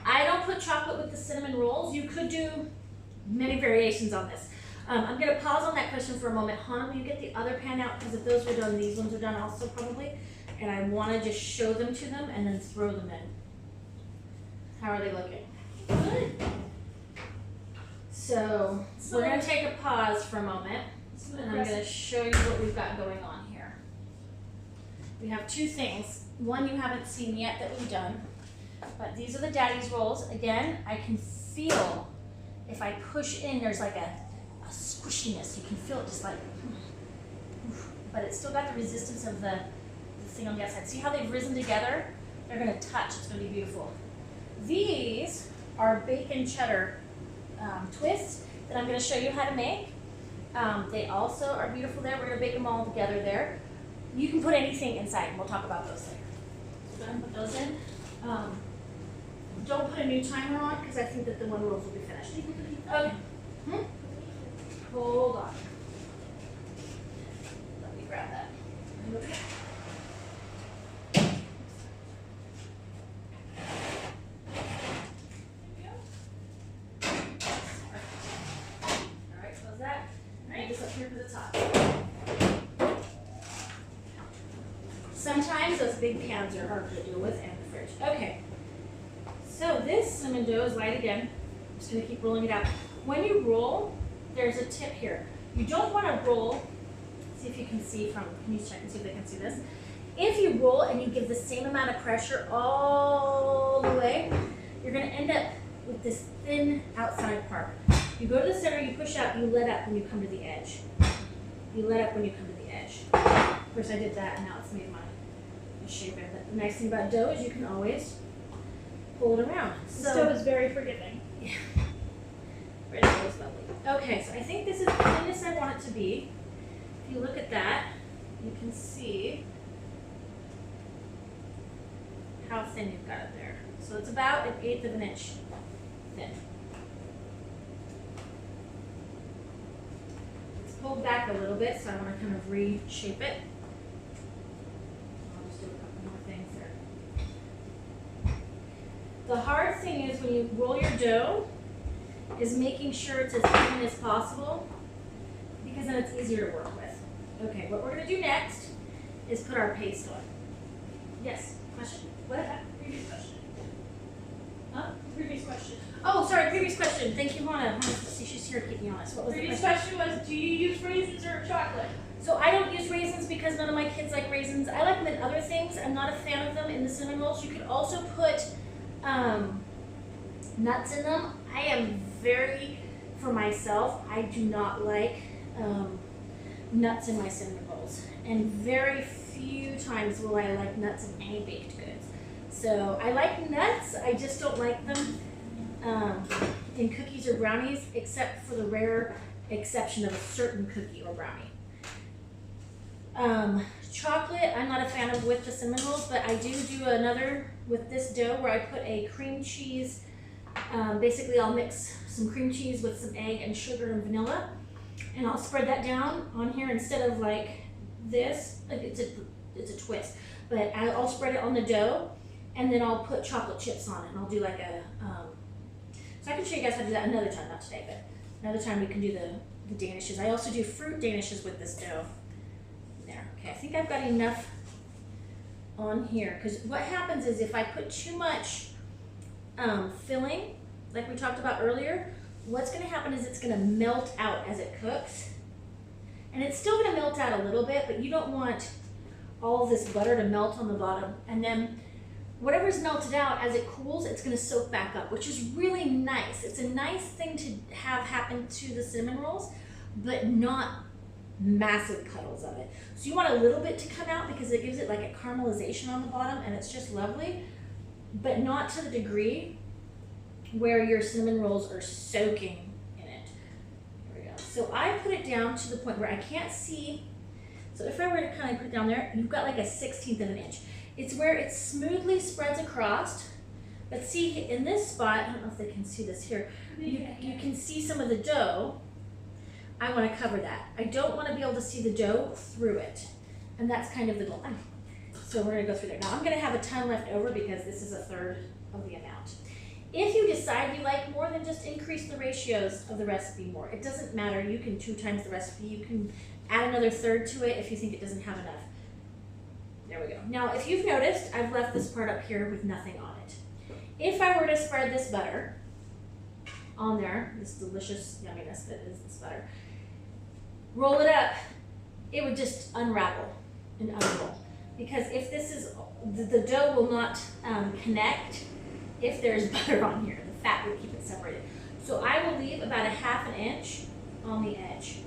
I don't put chocolate with the cinnamon rolls. You could do many variations on this. I'm going to pause on that question for a moment. Hannah, will you get the other pan out? Because if those were done, these ones are done also probably. And I want to just show them to them and then throw them in. How are they looking? Good. So we're going to take a pause for a moment. And I'm going to show you what we've got going on here. We have two things. One you haven't seen yet that we've done. But these are the Daddy's rolls. Again, I can feel if I push in, there's like a squishiness. You can feel it just like, but it's still got the resistance of the thing on the outside. See how they've risen together? They're gonna touch, it's gonna be beautiful. These are bacon cheddar twists that I'm gonna show you how to make. They also are beautiful there. We're gonna bake them all together there. You can put anything inside, and we'll talk about those later. So I'm gonna put those in. Don't put a new timer on because I think that the one rolls will be finished. Okay. Hold on. Let me grab that. Okay. All right, close that. All right, this up here for the top. Sometimes those big pans are hard to deal with and the fridge. Okay. So this cinnamon dough is light again. I'm just gonna keep rolling it out. When you roll, there's a tip here. You don't wanna roll, see if you can see from, can you check and see if they can see this? If you roll and you give the same amount of pressure all the way, you're gonna end up with this thin outside part. You go to the center, you push out, you let up when you come to the edge. You let up when you come to the edge. Of course I did that and now it's made my shape. But the nice thing about dough is you can always pull it around. The dough is very forgiving. Yeah. Red dough is lovely. Okay, so I think this is the thinness I want it to be. If you look at that, you can see how thin you've got it there. So it's about 1/8 of an inch thin. It's pulled back a little bit, so I want to kind of reshape it. I'll just do a couple more things there. The hard thing is when you roll your dough is making sure it's as even as possible because then it's easier to work with. Okay, what we're going to do next is put our paste on. Yes, question? What? Previous question. Huh? Previous question. Oh, sorry, previous question. Thank you, Hannah. See, she's here to keep me honest. What was Previous the question? question was, do you use raisins or chocolate? So I don't use raisins because none of my kids like raisins. I like them in other things. I'm not a fan of them in the cinnamon rolls. You could also put nuts in them. I am very, for myself, I do not like nuts in my cinnamon rolls. And very few times will I like nuts in any baked goods. So I like nuts, I just don't like them in cookies or brownies, except for the rare exception of a certain cookie or brownie. Chocolate, I'm not a fan of with the cinnamon rolls, but I do another with this dough where I put a cream cheese. Basically, I'll mix some cream cheese with some egg and sugar and vanilla, and I'll spread that down on here instead of like this. It's a twist, but I'll spread it on the dough, and then I'll put chocolate chips on it, and I'll do like a. So I can show you guys how to do that another time, not today, but another time we can do the danishes. I also do fruit danishes with this dough. There, okay. I think I've got enough on here because what happens is if I put too much filling, like we talked about earlier, what's going to happen is it's going to melt out as it cooks. And it's still going to melt out a little bit, but you don't want all of this butter to melt on the bottom. And then whatever's melted out, as it cools, it's going to soak back up, which is really nice. It's a nice thing to have happen to the cinnamon rolls, but not massive puddles of it. So you want a little bit to come out because it gives it like a caramelization on the bottom and it's just lovely, but not to the degree where your cinnamon rolls are soaking in it. Here we go. So I put it down to the point where I can't see. So if I were to kind of put it down there, you've got like a 1/16 of an inch. It's where it smoothly spreads across. But see, in this spot, I don't know if they can see this here, you can see some of the dough. I want to cover that. I don't want to be able to see the dough through it. And that's kind of the goal. So we're going to go through there. Now I'm going to have a ton left over because this is 1/3 of the amount. If you decide you like more, then just increase the ratios of the recipe more. It doesn't matter. You can 2 times the recipe. You can add another 1/3 to it if you think it doesn't have enough. There we go. Now, if you've noticed, I've left this part up here with nothing on it. If I were to spread this butter on there, this delicious yumminess that is this butter, roll it up, it would just unravel and unroll. Because if this is, the dough will not connect if there's butter on here. The fat would keep it separated. So I will leave about a 1/2 inch on the edge.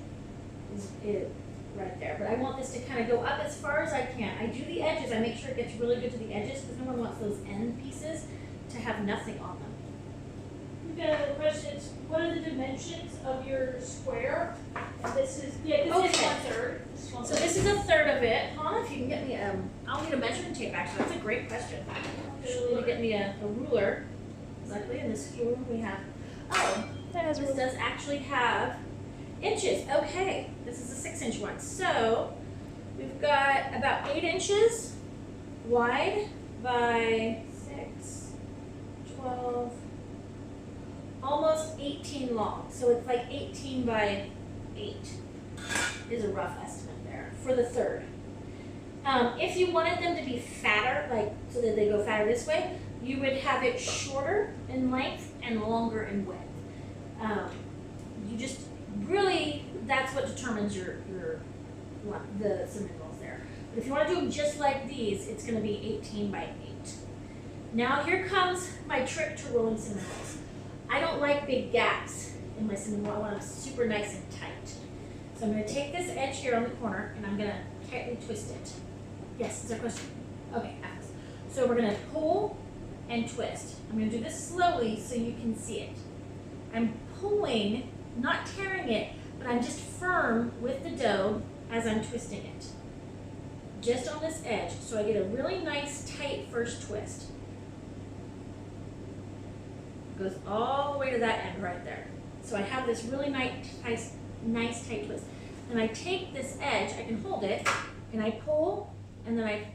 Is it right there. But I want this to kind of go up as far as I can. I do the edges. I make sure it gets really good to the edges because no one wants those end pieces to have nothing on them. We've got another question. It's, what are the dimensions of your square? And this is, yeah, this is 1/3. This is 1/3. So this is 1/3 of it. Hannah, if you can get me I'll need a measuring tape actually. That's a great question. She'll need to get me a ruler. Exactly, in this ruler we have, this does actually have inches. Okay, this is a 6-inch one. So we've got about 8 inches wide by 6, 12, almost 18 long. So it's like 18 by 8 is a rough estimate there for the 1/3. If you wanted them to be fatter, like so that they go fatter this way, you would have it shorter in length and longer in width. You just really, that's what determines the cinnamon rolls there. But if you want to do them just like these, it's going to be 18 by 8. Now here comes my trick to rolling cinnamon rolls. I don't like big gaps in my cinnamon roll. I want them super nice and tight. So I'm going to take this edge here on the corner and I'm going to tightly twist it. Yes, is there a question? Okay, ask. So we're going to pull and twist. I'm going to do this slowly so you can see it. I'm pulling, not tearing it, but I'm just firm with the dough as I'm twisting it. Just on this edge, so I get a really nice tight first twist. It goes all the way to that end right there. So I have this really nice tight twist. And I take this edge, I can hold it, and I pull, and then I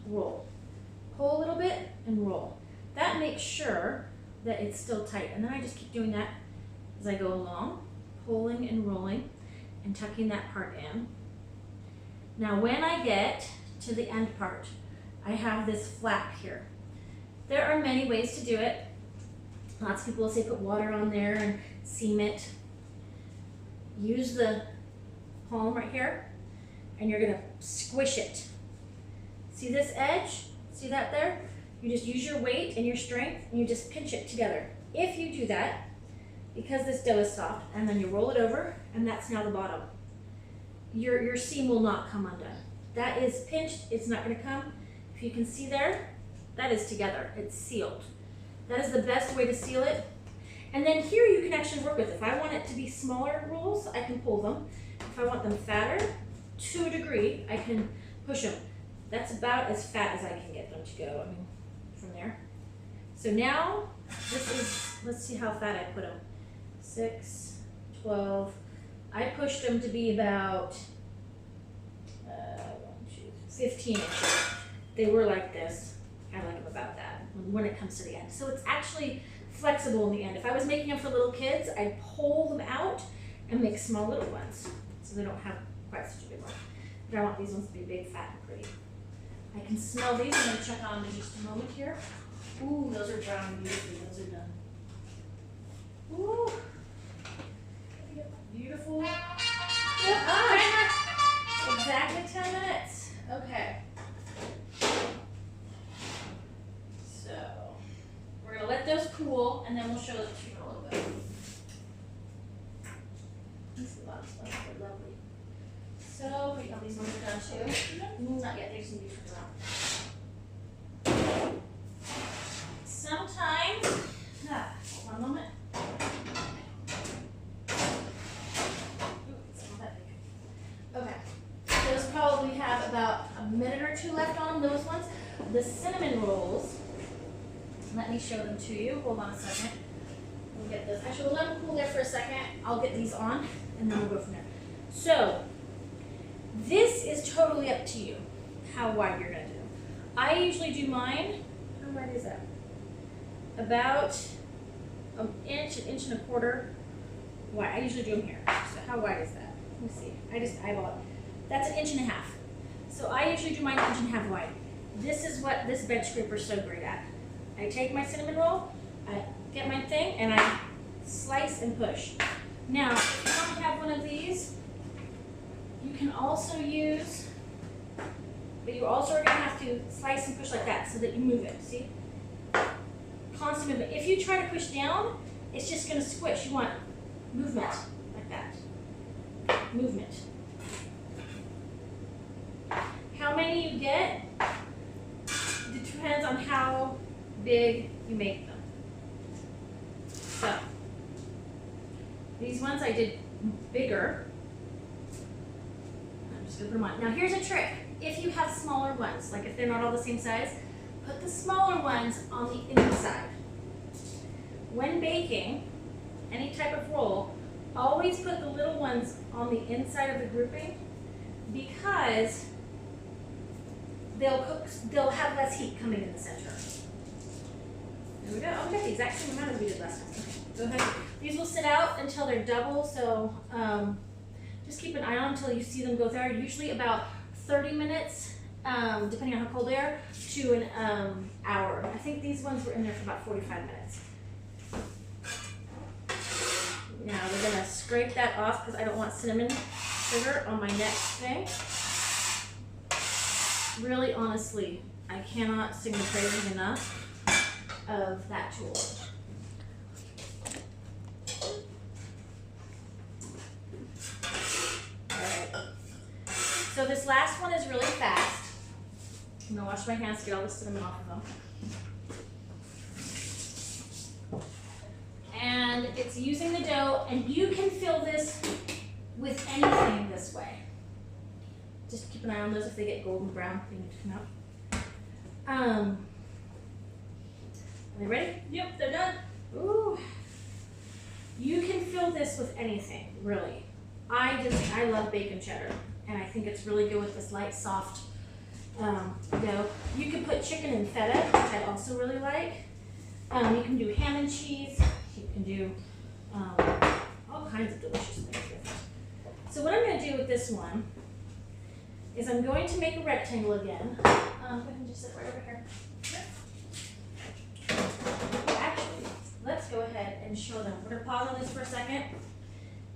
roll. Pull a little bit and roll. That makes sure that it's still tight. And then I just keep doing that as I go along, pulling and rolling and tucking that part in. Now when I get to the end part, I have this flap here. There are many ways to do it. Lots of people will say put water on there and seam it. Use the palm right here and you're gonna squish it. See this edge? See that there? You just use your weight and your strength and you just pinch it together. If you do that, because this dough is soft, and then you roll it over and that's now the bottom. Your seam will not come undone. That is pinched, it's not gonna come. If you can see there, that is together, it's sealed. That is the best way to seal it. And then here you can actually work with, if I want it to be smaller rolls, I can pull them. If I want them fatter, to a degree, I can push them. That's about as fat as I can get them to go, I mean, from there. So now, this is, let's see how fat I put them. 6, 12, I pushed them to be about 15 inches. They were like this. I like them about that when it comes to the end. So it's actually flexible in the end. If I was making them for little kids, I'd pull them out and make small little ones so they don't have quite such a big one. But I want these ones to be big, fat, and pretty. I can smell these. I'm going to check on in just a moment here. Ooh, those are brown beautifully. Those are done. Ooh. Beautiful. Yep. Ah, exactly 10 minutes. Okay. So we're gonna let those cool, and then we'll show it to you in a little bit. These bottom ones are lovely. these ones are done too. Not yet, they just need to be flipped around. Sometimes, hold on a moment. Ooh, it's not that big. Okay, those probably have about a minute or two left on those ones. The cinnamon rolls, let me show them to you. Hold on a second. We'll get this. Actually, we'll let them cool there for a second. I'll get these on, and then we'll go from there. So, this is totally up to you, how wide you're gonna do. I usually do mine, how wide is that? About an inch and a quarter wide. I usually do them here. So how wide is that? Let me see. I just eyeball it. That's an inch and a half. So I usually do mine an inch and a half wide. This is what this bench scraper is so great at. I take my cinnamon roll, I get my thing, and I slice and push. Now, if you don't have one of these, you can also use, but you also are going to have to slice and push like that so that you move it, see? Constant movement. If you try to push down, it's just going to squish. You want movement like that. Movement. How many you get depends on how big you make them. So, these ones I did bigger. I'm just going to put them on. Now here's a trick. If you have smaller ones, like if they're not all the same size, put the smaller ones on the inside. When baking any type of roll, always put the little ones on the inside of the grouping because they'll have less heat coming in the center. There we go. Oh, we got the exact same amount as we did last time. Okay, go ahead. These will sit out until they're double, so just keep an eye on until you see them go there. Usually about 30 minutes, depending on how cold they are, to an hour. I think these ones were in there for about 45 minutes. Now we're gonna scrape that off because I don't want cinnamon sugar on my next thing. Really, honestly, I cannot sing the praises enough of that tool. Alright. So this last one is really fast. I'm gonna wash my hands to get all the cinnamon off of them. And it's using the dough, and you can fill this with anything this way. Just keep an eye on those. If they get golden brown, they need to come out. Are they ready? Yep, they're done. Ooh. You can fill this with anything, really. I love bacon cheddar, and I think it's really good with this light, soft dough. You can put chicken and feta, which I also really like. You can do ham and cheese. You can do all kinds of delicious things with it. So what I'm going to do with this one is I'm going to make a rectangle again. Go ahead and just sit right over here. Actually, let's go ahead and show them. We're going to pause on this for a second.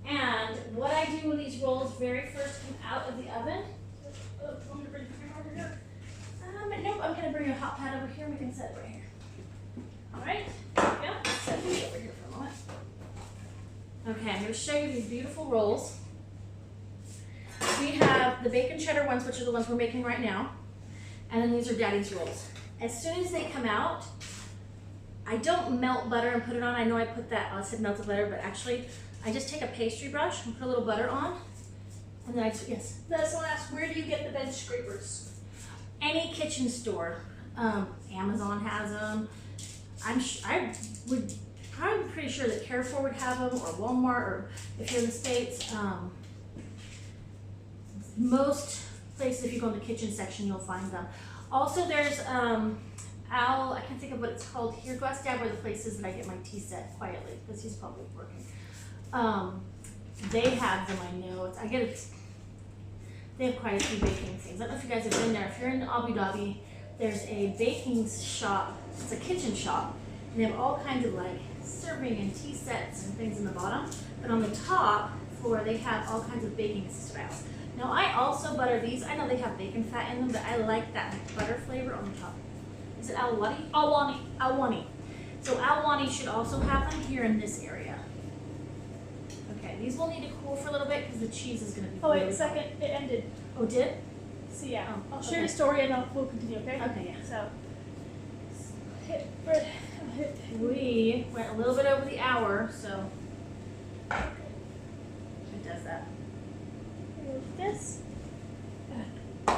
And what I do when these rolls very first come out of the oven. I'm going to bring the camera over here. Nope, I'm going to bring a hot pad over here. We can set it right here. All right, yeah, set these over here for a moment. Okay, I'm going to show you these beautiful rolls. We have the bacon cheddar ones, which are the ones we're making right now. And then these are Daddy's rolls. As soon as they come out, I don't melt butter and put it on. I know I put that, I said melted butter, but actually I just take a pastry brush and put a little butter on. And then yes. That's the last. Where do you get the bench scrapers? Any kitchen store. Amazon has them. I'm pretty sure that Carrefour would have them, or Walmart, or if you're in the States. Most places, if you go in the kitchen section, you'll find them. Also, there's I can't think of what it's called here. Go ask Dad where the place is that I get my tea set quietly, because he's probably working. They have them, I know. They have quite a few baking things. I don't know if you guys have been there. If you're in Abu Dhabi, there's a baking shop. It's a kitchen shop. And they have all kinds of like serving and tea sets and things in the bottom. But on the top floor, they have all kinds of baking styles. Now, I also butter these. I know they have bacon fat in them, but I like that butter flavor on the top. Is it Alwani? Alwani. Alwani. So Alwani should also have them here in this area. Okay, these will need to cool for a little bit because the cheese is going to be Oh wait, really second, it ended. Oh, did? So yeah, Oh, I'll share okay. the story and we'll continue, okay? Okay, yeah. So, hit. We went a little bit over the hour, so it does that. Remove this. For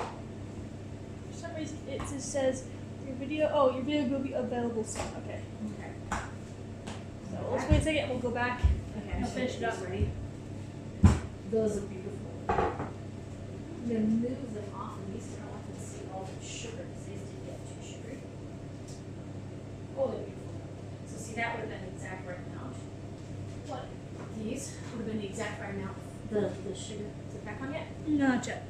some reason, it just says your video will be available soon. Okay. Okay. So let's wait a second. We'll go back. Okay, I'll finish it up. Ready? Those are beautiful. I'm gonna move them off of these so I don't want them to see all the sugar because these did get too sugary. Oh, they're beautiful. So see, that would have been the exact right amount. What? These would have been the exact right amount. The sugar. Is it back on yet? Not yet.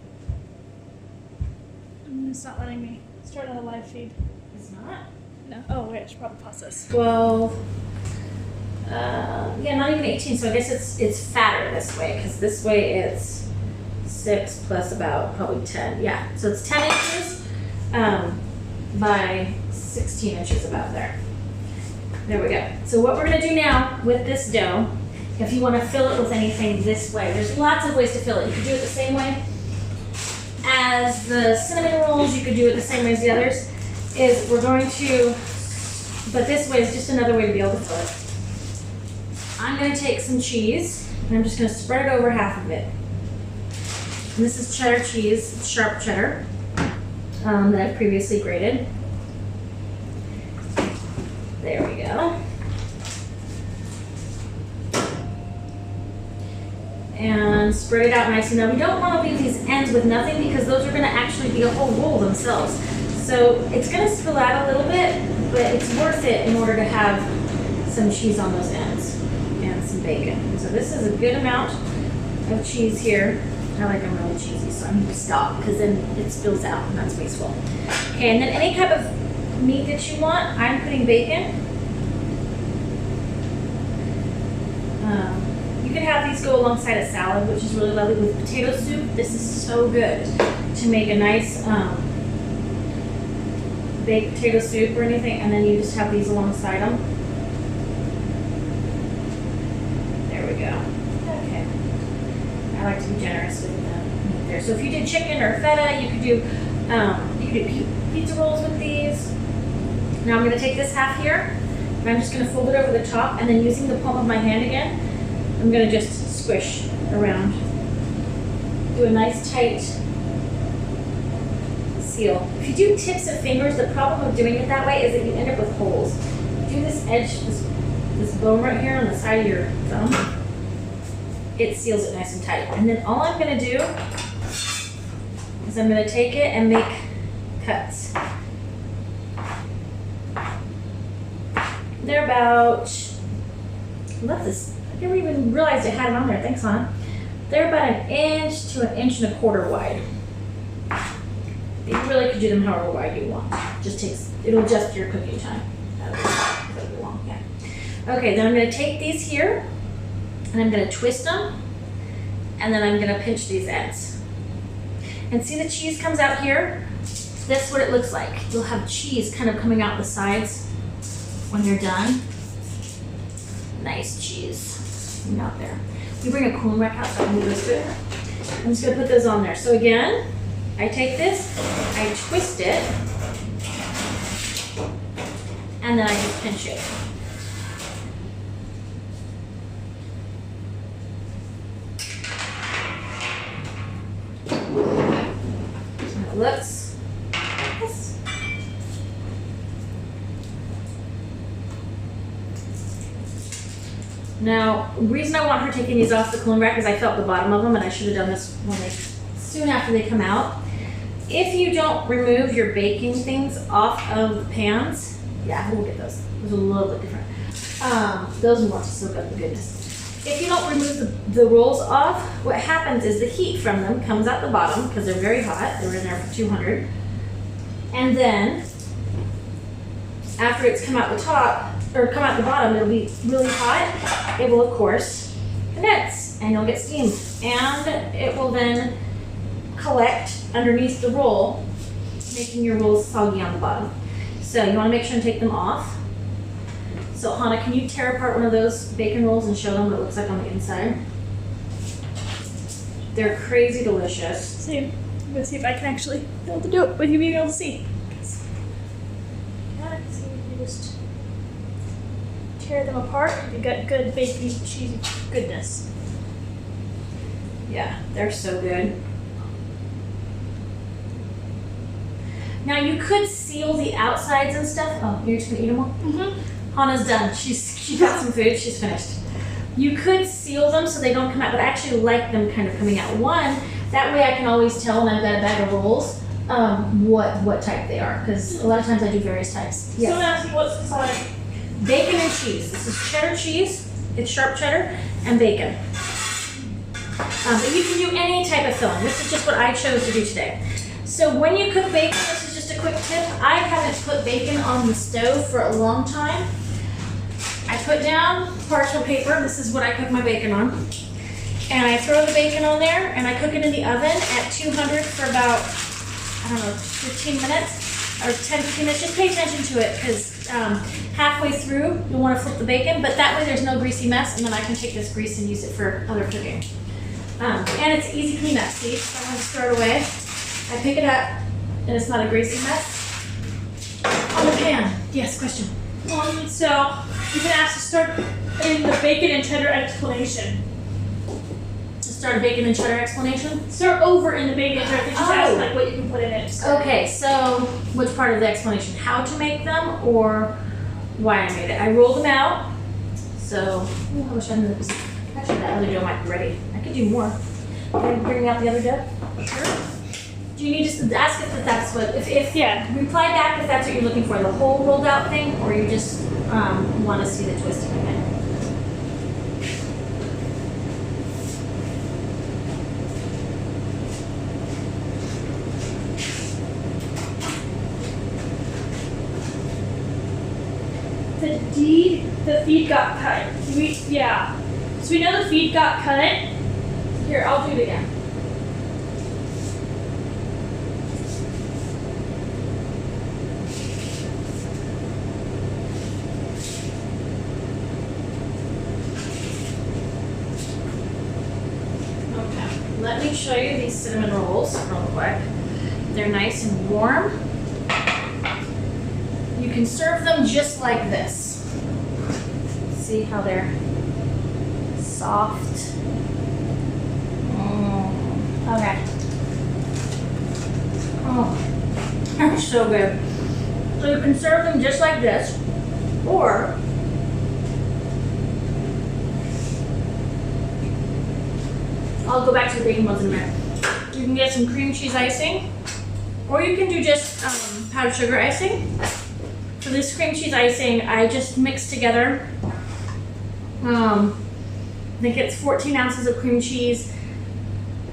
It's not letting me start on the live feed. It's not. No. Oh wait, I should probably pause this. 12. Yeah, not even 18. So I guess it's fatter this way because this way it's 6 plus about probably 10. Yeah, so it's 10 inches by 16 inches about there. There we go. So what we're gonna do now with this dough, if you want to fill it with anything this way, there's lots of ways to fill it. You could do it the same way as the cinnamon rolls. You could do it the same way as the others. Is we're going to, but this way is just another way to be able to fill it. I'm going to take some cheese and I'm just going to spread it over half of it. And this is cheddar cheese, it's sharp cheddar that I've previously grated. There we go. And spread it out nicely. Now we don't want to leave these ends with nothing because those are going to actually be a whole roll themselves. So it's going to spill out a little bit, but it's worth it in order to have some cheese on those ends and some bacon. So this is a good amount of cheese here. I like them really cheesy, so I'm going to stop because then it spills out and that's wasteful. Okay, and then any type of meat that you want, I'm putting bacon. You can have these go alongside a salad, which is really lovely with potato soup. This is so good to make a nice baked potato soup or anything, and then you just have these alongside them. There we go. Okay. I like to be generous with the meat there. So if you did chicken or feta, you could do pizza rolls with these. Now I'm going to take this half here, and I'm just going to fold it over the top, and then using the palm of my hand again, I'm going to just squish around. Do a nice tight seal. If you do tips of fingers, the problem of doing it that way is that you end up with holes. Do this edge, this bone right here on the side of your thumb, it seals it nice and tight. And then all I'm going to do is I'm going to take it and make cuts. They're about, love this. I never even realized I had it on there. Thanks, Hannah. They're about 1 inch to 1.25 inches wide. You really could do them however wide you want. Just takes, it'll adjust your cooking time. That'll be long, yeah. Okay, then I'm going to take these here and I'm going to twist them and then I'm going to pinch these ends. And see the cheese comes out here? That's what it looks like. You'll have cheese kind of coming out the sides when you're done. Nice cheese out there. We bring a cooling rack out so I can move this good. I'm just going to put those on there. So again, I take this, I twist it, and then I just pinch it. And it looks like this. Now, the reason I want her taking these off the cooling rack is I felt the bottom of them, and I should have done this soon after they come out. If you don't remove your baking things off of the pans, yeah, we'll get those. Those are a little bit different. Those ones to soak up the goodness. If you don't remove the rolls off, what happens is the heat from them comes out the bottom because they're very hot. They're in there for 200. And then, after it's come out the top, or come out the bottom, it'll be really hot. It will, of course, condense and you'll get steam. And it will then collect underneath the roll, making your rolls soggy on the bottom. So you want to make sure and take them off. So Hannah, can you tear apart one of those bacon rolls and show them what it looks like on the inside? They're crazy delicious. See, I'm gonna see if I can actually be able to do it with you being able to see. Yeah, see if you just tear them apart. You got good baby cheesy goodness. Yeah, they're so good. Now you could seal the outsides and stuff. Oh, you're just gonna eat them all? Mm-hmm. Hannah's done. She got some food. She's finished. You could seal them so they don't come out, but I actually like them kind of coming out. One, that way I can always tell when I've got a bag of rolls what type they are, because a lot of times I do various types. Yes. Someone asked me what's inside. Bacon and cheese. This is cheddar cheese. It's sharp cheddar and bacon. But you can do any type of filling. This is just what I chose to do today. So when you cook bacon, this is just a quick tip. I haven't put bacon on the stove for a long time. I put down parchment paper. This is what I cook my bacon on. And I throw the bacon on there and I cook it in the oven at 200 for about, I don't know, 15 minutes or 10, 15 minutes. Just pay attention to it because halfway through you'll want to flip the bacon, but that way there's no greasy mess, and then I can take this grease and use it for other cooking. And it's easy cleanup. See, so I'm going to throw it away. I pick it up and it's not a greasy mess. On the pan. Yes, question. So you've been asked to start in the bacon and cheddar explanation. Start a bacon and cheddar explanation? Start over in the bacon and cheddar. They just ask like what you can put in it. Okay, so which part of the explanation? How to make them or why I made it? I rolled them out. So, I wish I knew this. Actually, that other dough might be ready. I could do more. Can I bring out the other dough? Sure. Do you need to ask if that's what, if Yeah. reply back if that's what you're looking for, the whole rolled out thing, or you just want to see the twisting of it? The feed got cut. Yeah. So we know the feed got cut. Here, I'll do it again. Okay, let me show you these cinnamon rolls real quick. They're nice and warm. You can serve them just like this. See how they're soft. Okay. Oh, they're so good. So you can serve them just like this, or I'll go back to the bacon ones in a minute. You can get some cream cheese icing, or you can do just powdered sugar icing. For this cream cheese icing, I just mix together, I think it's 14 ounces of cream cheese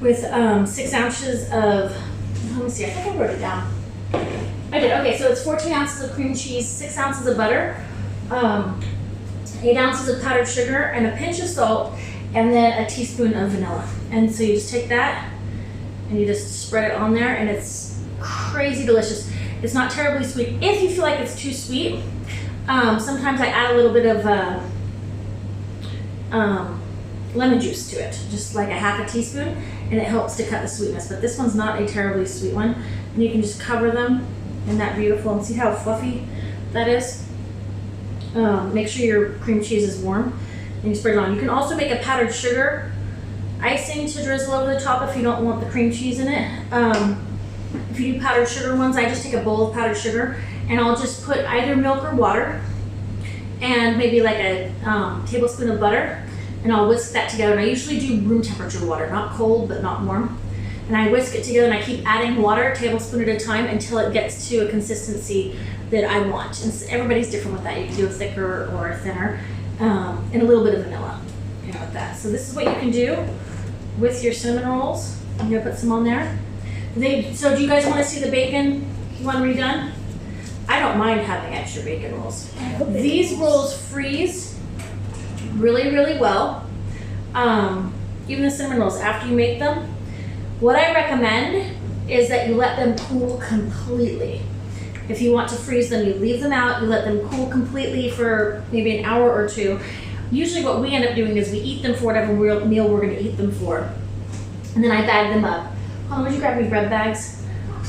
with 6 ounces of, let me see, I think I wrote it down. I did, okay, so it's 14 ounces of cream cheese, 6 ounces of butter, 8 ounces of powdered sugar, and a pinch of salt, and then a teaspoon of vanilla. And so you just take that, and you just spread it on there, and it's crazy delicious. It's not terribly sweet. If you feel like it's too sweet, sometimes I add a little bit of lemon juice to it, just like a half a teaspoon, and it helps to cut the sweetness. But this one's not a terribly sweet one, and you can just cover them in that beautiful, and see how fluffy that is? Make sure your cream cheese is warm, and you spread it on. You can also make a powdered sugar icing to drizzle over the top if you don't want the cream cheese in it. If you do powdered sugar ones, I just take a bowl of powdered sugar and I'll just put either milk or water and maybe like a tablespoon of butter, and I'll whisk that together. And I usually do room temperature water, not cold but not warm. And I whisk it together and I keep adding water, a tablespoon at a time, until it gets to a consistency that I want. And everybody's different with that. You can do a thicker or a thinner, and a little bit of vanilla, you know, with that. So this is what you can do with your cinnamon rolls. I'm gonna put some on there. So do you guys want to see the bacon one redone? I don't mind having extra bacon rolls. These rolls freeze really, really well. Even the cinnamon rolls, after you make them, what I recommend is that you let them cool completely. If you want to freeze them, you leave them out, you let them cool completely for maybe an hour or two. Usually what we end up doing is we eat them for whatever meal we're going to eat them for. And then I bag them up Would you grab me bread bags?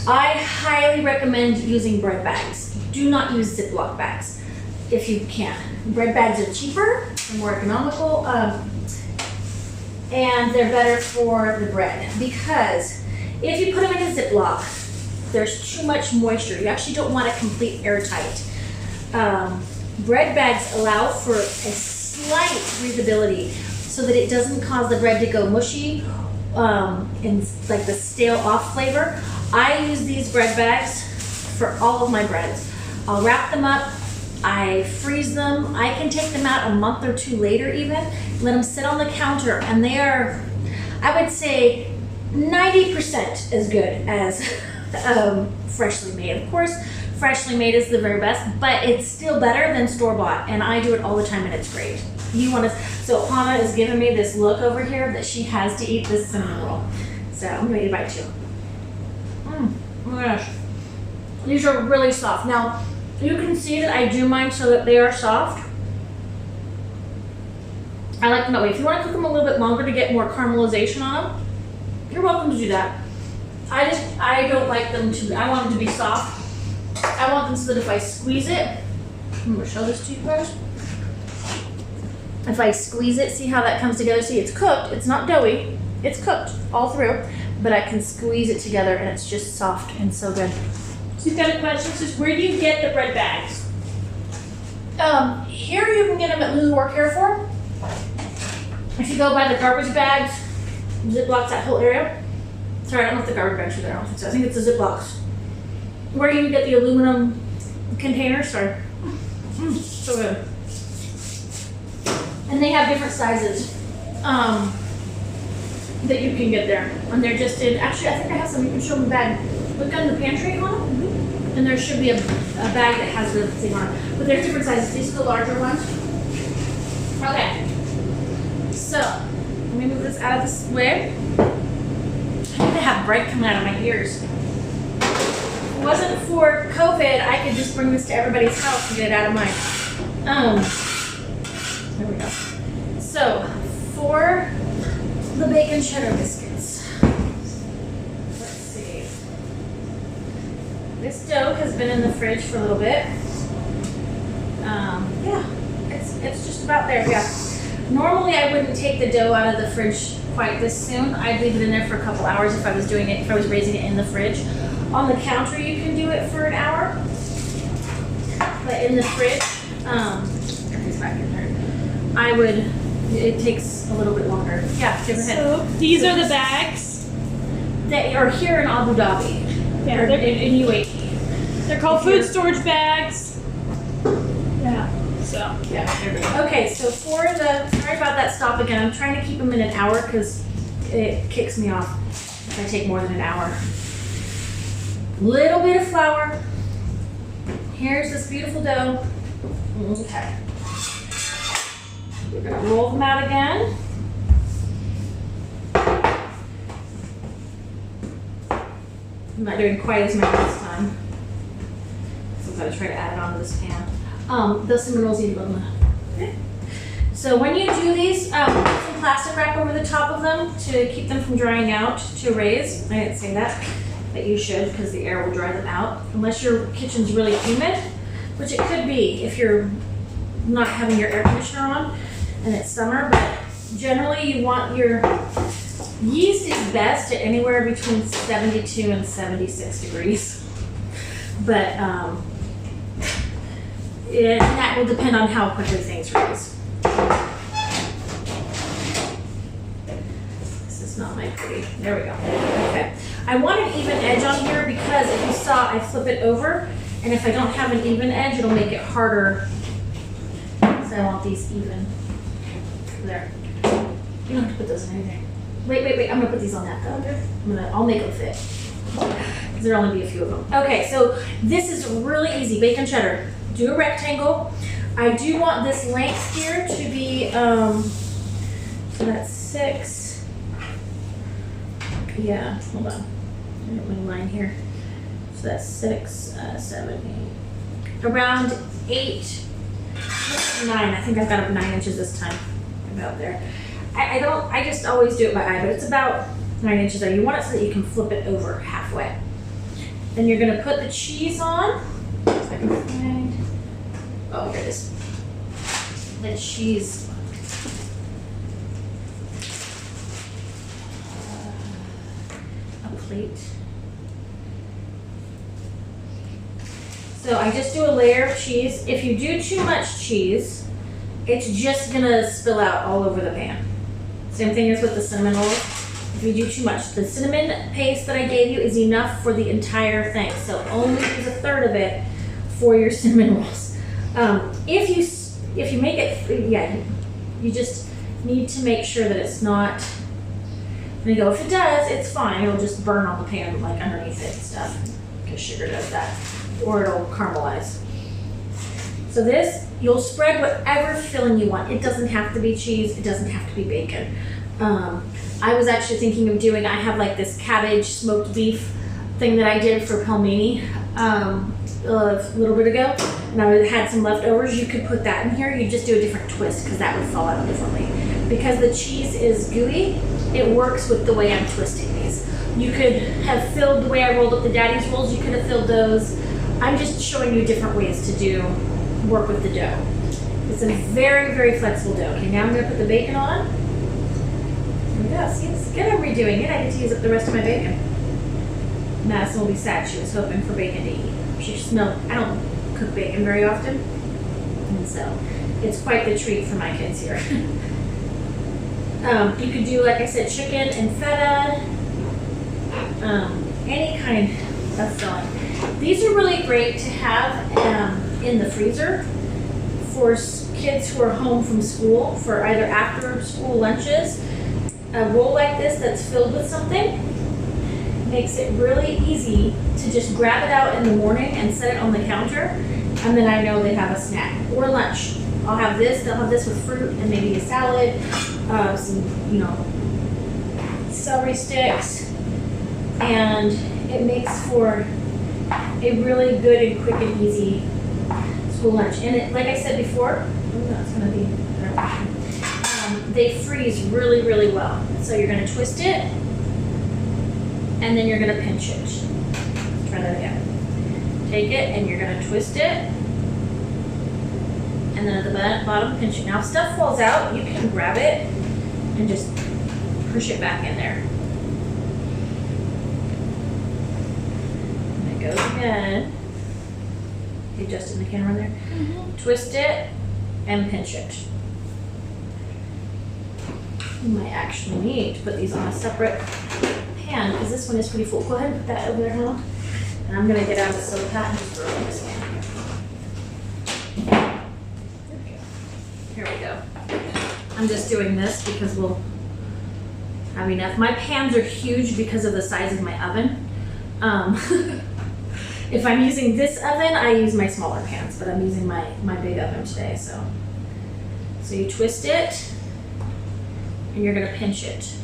I highly recommend using bread bags. Do not use Ziploc bags if you can. Bread bags are cheaper, they're more economical, and they're better for the bread because if you put them in a Ziploc, there's too much moisture. You actually don't want a complete airtight. Bread bags allow for a slight breathability so that it doesn't cause the bread to go mushy and like the stale off flavor. I use these bread bags for all of my breads. I'll wrap them up, I freeze them. I can take them out a month or two later even, let them sit on the counter, and they are, I would say, 90% as good as freshly made. Of course, freshly made is the very best, but it's still better than store-bought, and I do it all the time and it's great. You want to, so Hannah is giving me this look over here that she has to eat this cinnamon roll. So I'm ready to bite too. Oh my gosh. These are really soft. Now, you can see that I do mine so that they are soft. I like them that way. If you want to cook them a little bit longer to get more caramelization on them, you're welcome to do that. I don't like them to, I want them to be soft. I want them so that if I squeeze it, I'm gonna show this to you guys. If I squeeze it, see how that comes together? See, it's cooked, it's not doughy, it's cooked all through, but I can squeeze it together and it's just soft and so good. So you've got a question, says, where do you get the bread bags? Here you can get them at Lulu or Carrefour. If you go by the garbage bags, Ziplocs, that whole area. Sorry, I don't know if the garbage bags are there, I don't think so. I think it's the Ziplocs. Where you can get the aluminum containers, sorry. So good. And they have different sizes that you can get there. And they're just in, actually I think I have some, you can show them the bag. Look in the pantry on it, and there should be a bag that has the thing on it. But there's different sizes. These are the larger ones. Okay. So, let me move this out of this way. I need to have bread coming out of my ears. If it wasn't for COVID, I could just bring this to everybody's house and get it out of mine. There we go. So, for the bacon cheddar biscuits, let's see. This dough has been in the fridge for a little bit. Yeah, it's just about there, yeah. Normally I wouldn't take the dough out of the fridge quite this soon. I'd leave it in there for a couple hours if I was doing it, if I was raising it in the fridge. On the counter you can do it for an hour, but in the fridge, everything's back in there. It takes a little bit longer. Yeah, go ahead. So these are the bags. They are here in Abu Dhabi. Yeah, Or they're, in UAE. they're called food storage bags. Yeah. So Yeah, there we go. Okay, so for the, sorry about that stop again. I'm trying to keep them in an hour because it kicks me off if I take more than an hour. Little bit of flour. Here's this beautiful dough. Okay. We're gonna roll them out again. I'm not doing quite as many this time. So I'm gonna try to add it onto this pan. The cinnamon rolls need a little. Okay. So when you do these, put some plastic wrap over the top of them to keep them from drying out to raise. I didn't say that, but you should because the air will dry them out. Unless your kitchen's really humid, which it could be if you're not having your air conditioner on and it's summer, but generally you want your yeast is best at anywhere between 72 and 76 degrees. But that will depend on how quickly things raise. This is not my pretty. There we go. Okay. I want an even edge on here because if you saw, I flip it over, and if I don't have an even edge, it'll make it harder. So I want these even. There. You don't have to put those in anything. Wait. I'm gonna put these on that though. I'll make them fit. Because there'll only be a few of them. Okay, so this is really easy. Bacon cheddar. Do a rectangle. I do want this length here to be, so that's 6. Yeah, hold on. I got my line here. So that's 6, 7, 8. Around 8, 9. I think I've got up 9 inches this time. About there. I just always do it by eye, but it's about 9 inches there. You want it so that you can flip it over halfway. Then you're gonna put the cheese on. If I can find, oh, here it is. The cheese. A plate. So I just do a layer of cheese. If you do too much cheese, it's just gonna spill out all over the pan. Same thing as with the cinnamon rolls. If you do too much, the cinnamon paste that I gave you is enough for the entire thing. So only use a third of it for your cinnamon rolls. If you make it, yeah, you just need to make sure that it's not gonna go. If it does, it's fine. It'll just burn on the pan like underneath it and stuff, because sugar does that, or it'll caramelize. So this, you'll spread whatever filling you want. It doesn't have to be cheese. It doesn't have to be bacon. I was actually thinking of doing, I have like this cabbage smoked beef thing that I did for pelmeni a little bit ago, and I had some leftovers. You could put that in here. You just do a different twist because that would fall out differently. Because the cheese is gooey, it works with the way I'm twisting these. You could have filled the way I rolled up the Daddy's rolls. You could have filled those. I'm just showing you different ways to work with the dough. It's a very, very flexible dough. Okay, now I'm going to put the bacon on. There we go. See, it's good I'm redoing it. I get to use up the rest of my bacon. Madison will be sad. She was hoping for bacon to eat. I don't cook bacon very often, and so it's quite the treat for my kids here. You could do, like I said, chicken and feta, any kind of filling. These are really great to have in the freezer for kids who are home from school for either after school lunches. A roll like this that's filled with something makes it really easy to just grab it out in the morning and set it on the counter, and then I know they have a snack or lunch. I'll have this, they'll have this with fruit and maybe a salad, some, celery sticks, and it makes for a really good and quick and easy school lunch. And it, like I said before, that's gonna be, they freeze really, really well. So you're gonna twist it, and then you're gonna pinch it. Try that again. Take it and you're gonna twist it, and then at the bottom pinch it. Now if stuff falls out, you can grab it and just push it back in there. And it goes again. You adjusting the camera there? Mm-hmm. Twist it and pinch it. You might actually need to put these on a separate pan because this one is pretty full. Go ahead and put that over there now. And I'm going to get out of the soda pot and just throw it in this pan. Here we go. I'm just doing this because we'll have enough. My pans are huge because of the size of my oven. If I'm using this oven, I use my smaller pans, but I'm using my big oven today. So you twist it, and you're gonna pinch it.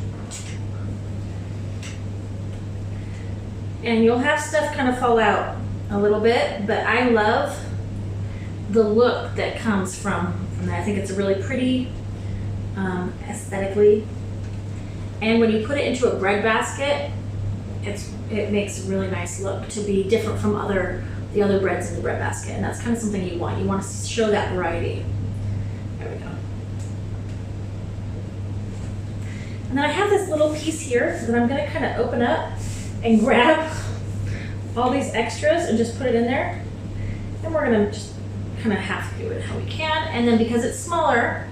And you'll have stuff kind of fall out a little bit, but I love the look that comes from that. I think it's really pretty aesthetically. And when you put it into a bread basket, it makes a really nice look to be different from the other breads in the bread basket. And that's kind of something you want. You want to show that variety. There we go. And then I have this little piece here that I'm going to kind of open up and grab all these extras and just put it in there. And we're going to just kind of have to do it how we can. And then because it's smaller,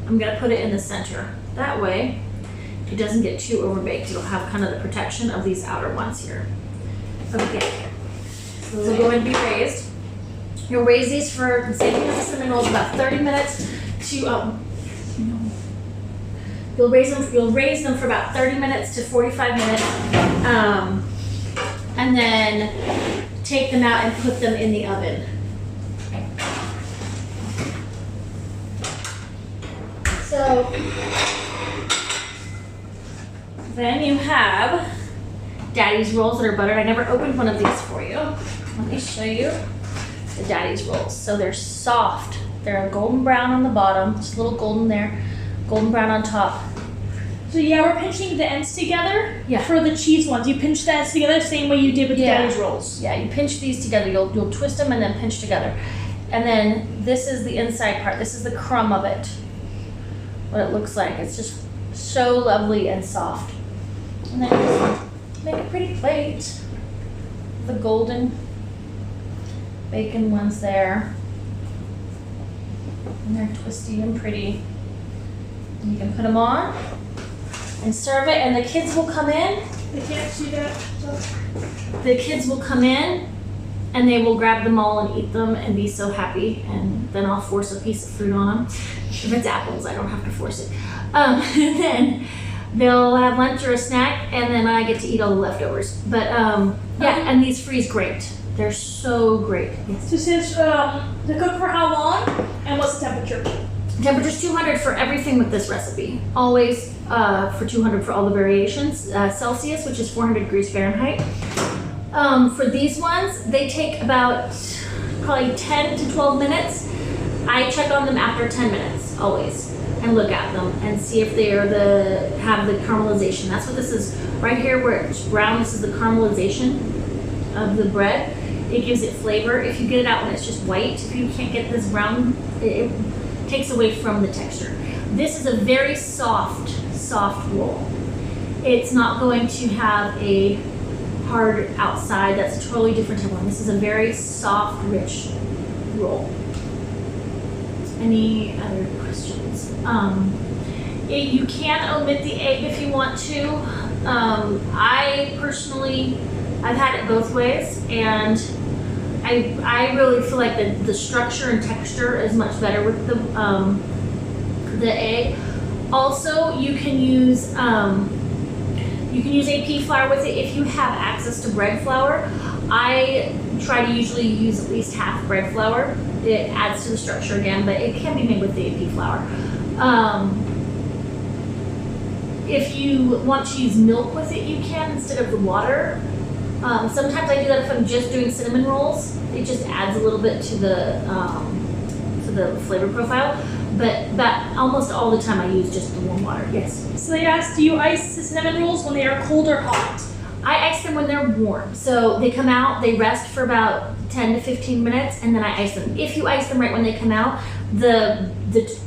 I'm going to put it in the center. That way, it doesn't get too overbaked. It'll have kind of the protection of these outer ones here. Okay, so those will go and be raised. You'll raise these for, same thing as the cinnamon rolls, about 30 minutes to, you'll raise them for about 30 minutes to 45 minutes, and then take them out and put them in the oven. So, then you have Daddy's rolls that are buttered. I never opened one of these for you. Let me show you the Daddy's rolls. So they're soft. They're a golden brown on the bottom, just a little golden there, golden brown on top. So yeah, we're pinching the ends together. Yeah. For the cheese ones, you pinch the ends together the same way you did with Yeah. Daddy's rolls. Yeah, you pinch these together. You'll twist them and then pinch together. And then this is the inside part. This is the crumb of it. What it looks like. It's just so lovely and soft. And then just make a pretty plate. The golden bacon ones there. And they're twisty and pretty. And you can put them on and serve it, and the kids will come in. They can't see that. The kids will come in and they will grab them all and eat them and be so happy, and then I'll force a piece of fruit on them. If it's apples, I don't have to force it. And then they'll have lunch or a snack, and then I get to eat all the leftovers. But yeah, and these freeze great. They're so great. Yes. So since they cook for how long and what's the temperature? Temperature's 200 for everything with this recipe. Always for 200 for all the variations. Celsius, which is 400 degrees Fahrenheit. For these ones, they take about probably 10 to 12 minutes. I check on them after 10 minutes, always, and look at them and see if they are have the caramelization. That's what this is right here where it's brown. This is the caramelization of the bread. It gives it flavor. If you get it out when it's just white, if you can't get this brown, it takes away from the texture. This is a very soft roll. It's not going to have a hard outside. That's a totally different type one. This is a very soft, rich roll. Any other questions? You can omit the egg if you want to. I personally, I've had it both ways, and I really feel like the structure and texture is much better with the egg. Also, you can use AP flour with it if you have access to bread flour. I try to usually use at least half bread flour. It adds to the structure again, but it can be made with the AP flour. If you want to use milk with it, you can instead of the water. Sometimes I do that if I'm just doing cinnamon rolls. It just adds a little bit to the flavor profile. But almost all the time I use just the warm water. Yes. So they asked, do you ice the cinnamon rolls when they are cold or hot? I ice them when they're warm. So they come out, they rest for about 10 to 15 minutes, and then I ice them. If you ice them right when they come out, the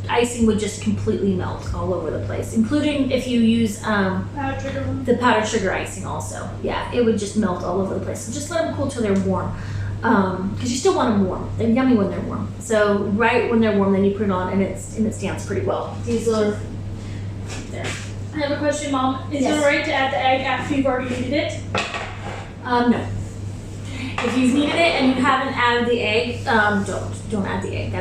icing would just completely melt all over the place, including if you use the powdered sugar icing also. Yeah, it would just melt all over the place. So just let them cool till they're warm, because you still want them warm. They're yummy when they're warm. So right when they're warm, then you put it on, and it stands pretty well. These are there. I have a question, Mom. Is Yes. it alright to add the egg after you've already kneaded it? No. If you've kneaded it and you haven't added the egg, don't add the egg.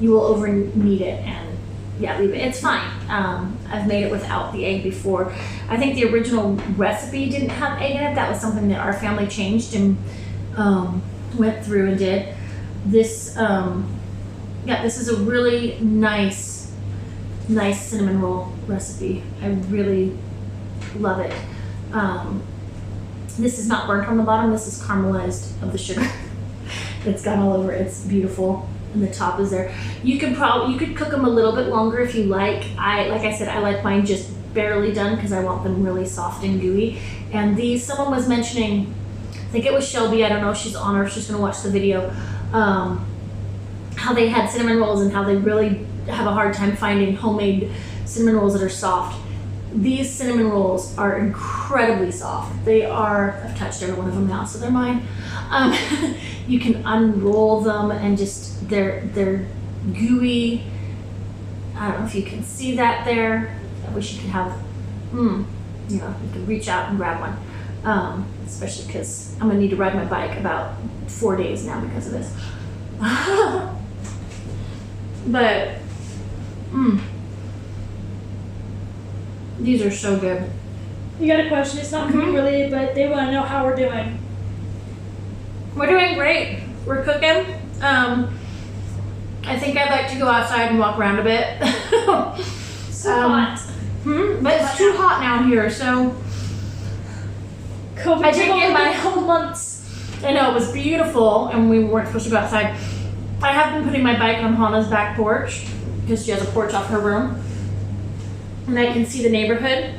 You will over knead it and yeah, leave it. It's fine. I've made it without the egg before. I think the original recipe didn't have egg in it. That was something that our family changed and went through and did. This, this is a really nice cinnamon roll recipe. I really love it. This is not burnt on the bottom. This is caramelized of the sugar. It's gone all over. It's beautiful, and the top is there. You could cook them a little bit longer if you like. Like I said, I like mine just barely done because I want them really soft and gooey. And someone was mentioning, I think it was Shelby. I don't know if she's on or if she's gonna watch the video. How they had cinnamon rolls and how they really have a hard time finding homemade cinnamon rolls that are soft. These cinnamon rolls are incredibly soft. I've touched every one of them now, so they're mine. You can unroll them and just, they're gooey. I don't know if you can see that there. I wish you could have, you could reach out and grab one. Especially because I'm gonna need to ride my bike about 4 days now because of this. But, these are so good. You got a question? It's not cooking related, but they want to know how we're doing. We're doing great. We're cooking. I think I'd like to go outside and walk around a bit. So hot. But it's too hot now here, so COVID I did get my cold months. I know it was beautiful, and we weren't supposed to go outside. I have been putting my bike on Hannah's back porch because she has a porch off her room. and I can see the neighborhood.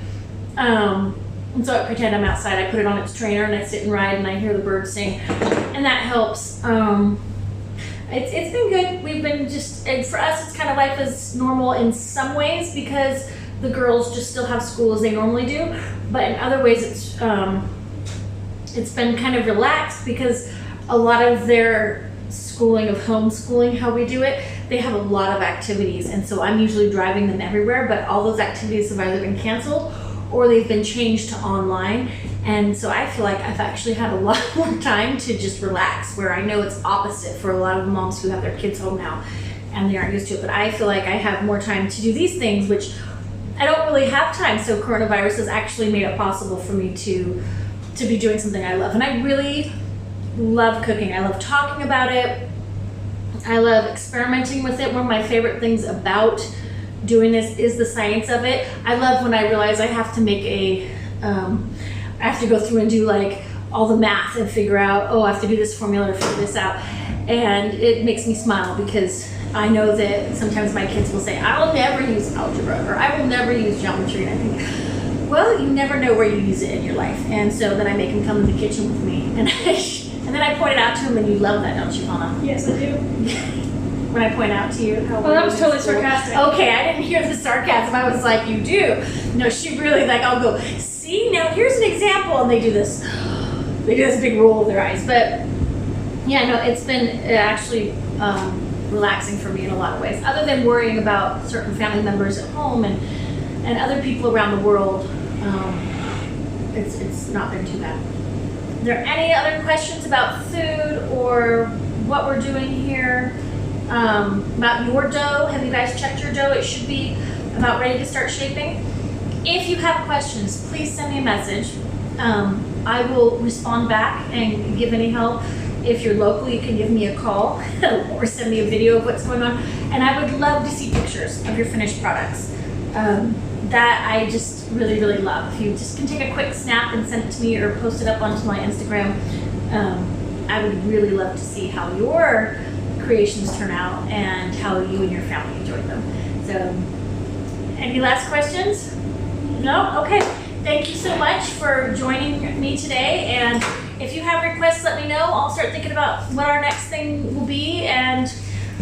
And so I pretend I'm outside. I put it on its trainer and I sit and ride and I hear the birds sing, and that helps. It's been good. We've been and for us, it's kind of life as normal in some ways because the girls just still have school as they normally do, but in other ways it's been kind of relaxed because a lot of their schooling of homeschooling, how we do it, they have a lot of activities, and so I'm usually driving them everywhere, but all those activities have either been canceled or they've been changed to online. And so I feel like I've actually had a lot more time to just relax, where I know it's opposite for a lot of moms who have their kids home now and they aren't used to it. But I feel like I have more time to do these things, which I don't really have time. So coronavirus has actually made it possible for me to be doing something I love. And I really love cooking. I love talking about it. I love experimenting with it. One of my favorite things about doing this is the science of it. I love when I realize I have to make I have to go through and do like all the math and figure out, oh, I have to do this formula to figure this out. And it makes me smile because I know that sometimes my kids will say, I will never use algebra, or I will never use geometry. And I think, well, you never know where you use it in your life. And so then I make them come in the kitchen with me. And then I point it out to them, and you love that, don't you, Hannah? Yes, I do. When I point out to you how that was totally sarcastic. Okay, I didn't hear the sarcasm. I was like, you do. No, she really, like, I'll go, see, now here's an example. And they do this big roll of their eyes. But yeah, no, it's been actually relaxing for me in a lot of ways. Other than worrying about certain family members at home and other people around the world, it's not been too bad. Are there any other questions about food or what we're doing here? About your dough? Have you guys checked your dough? It should be about ready to start shaping. If you have questions, please send me a message. I will respond back and give any help. If you're local, you can give me a call or send me a video of what's going on. And I would love to see pictures of your finished products. That I just really, really love. If you just can take a quick snap and send it to me or post it up onto my Instagram, I would really love to see how your creations turn out and how you and your family enjoyed them. So, any last questions? No? Okay. Thank you so much for joining me today. And if you have requests, let me know. I'll start thinking about what our next thing will be, and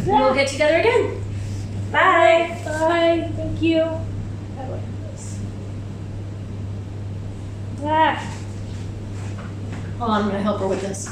we'll get together again. Bye. Bye. Thank you. I like this. Hold on, I'm going to help her with this.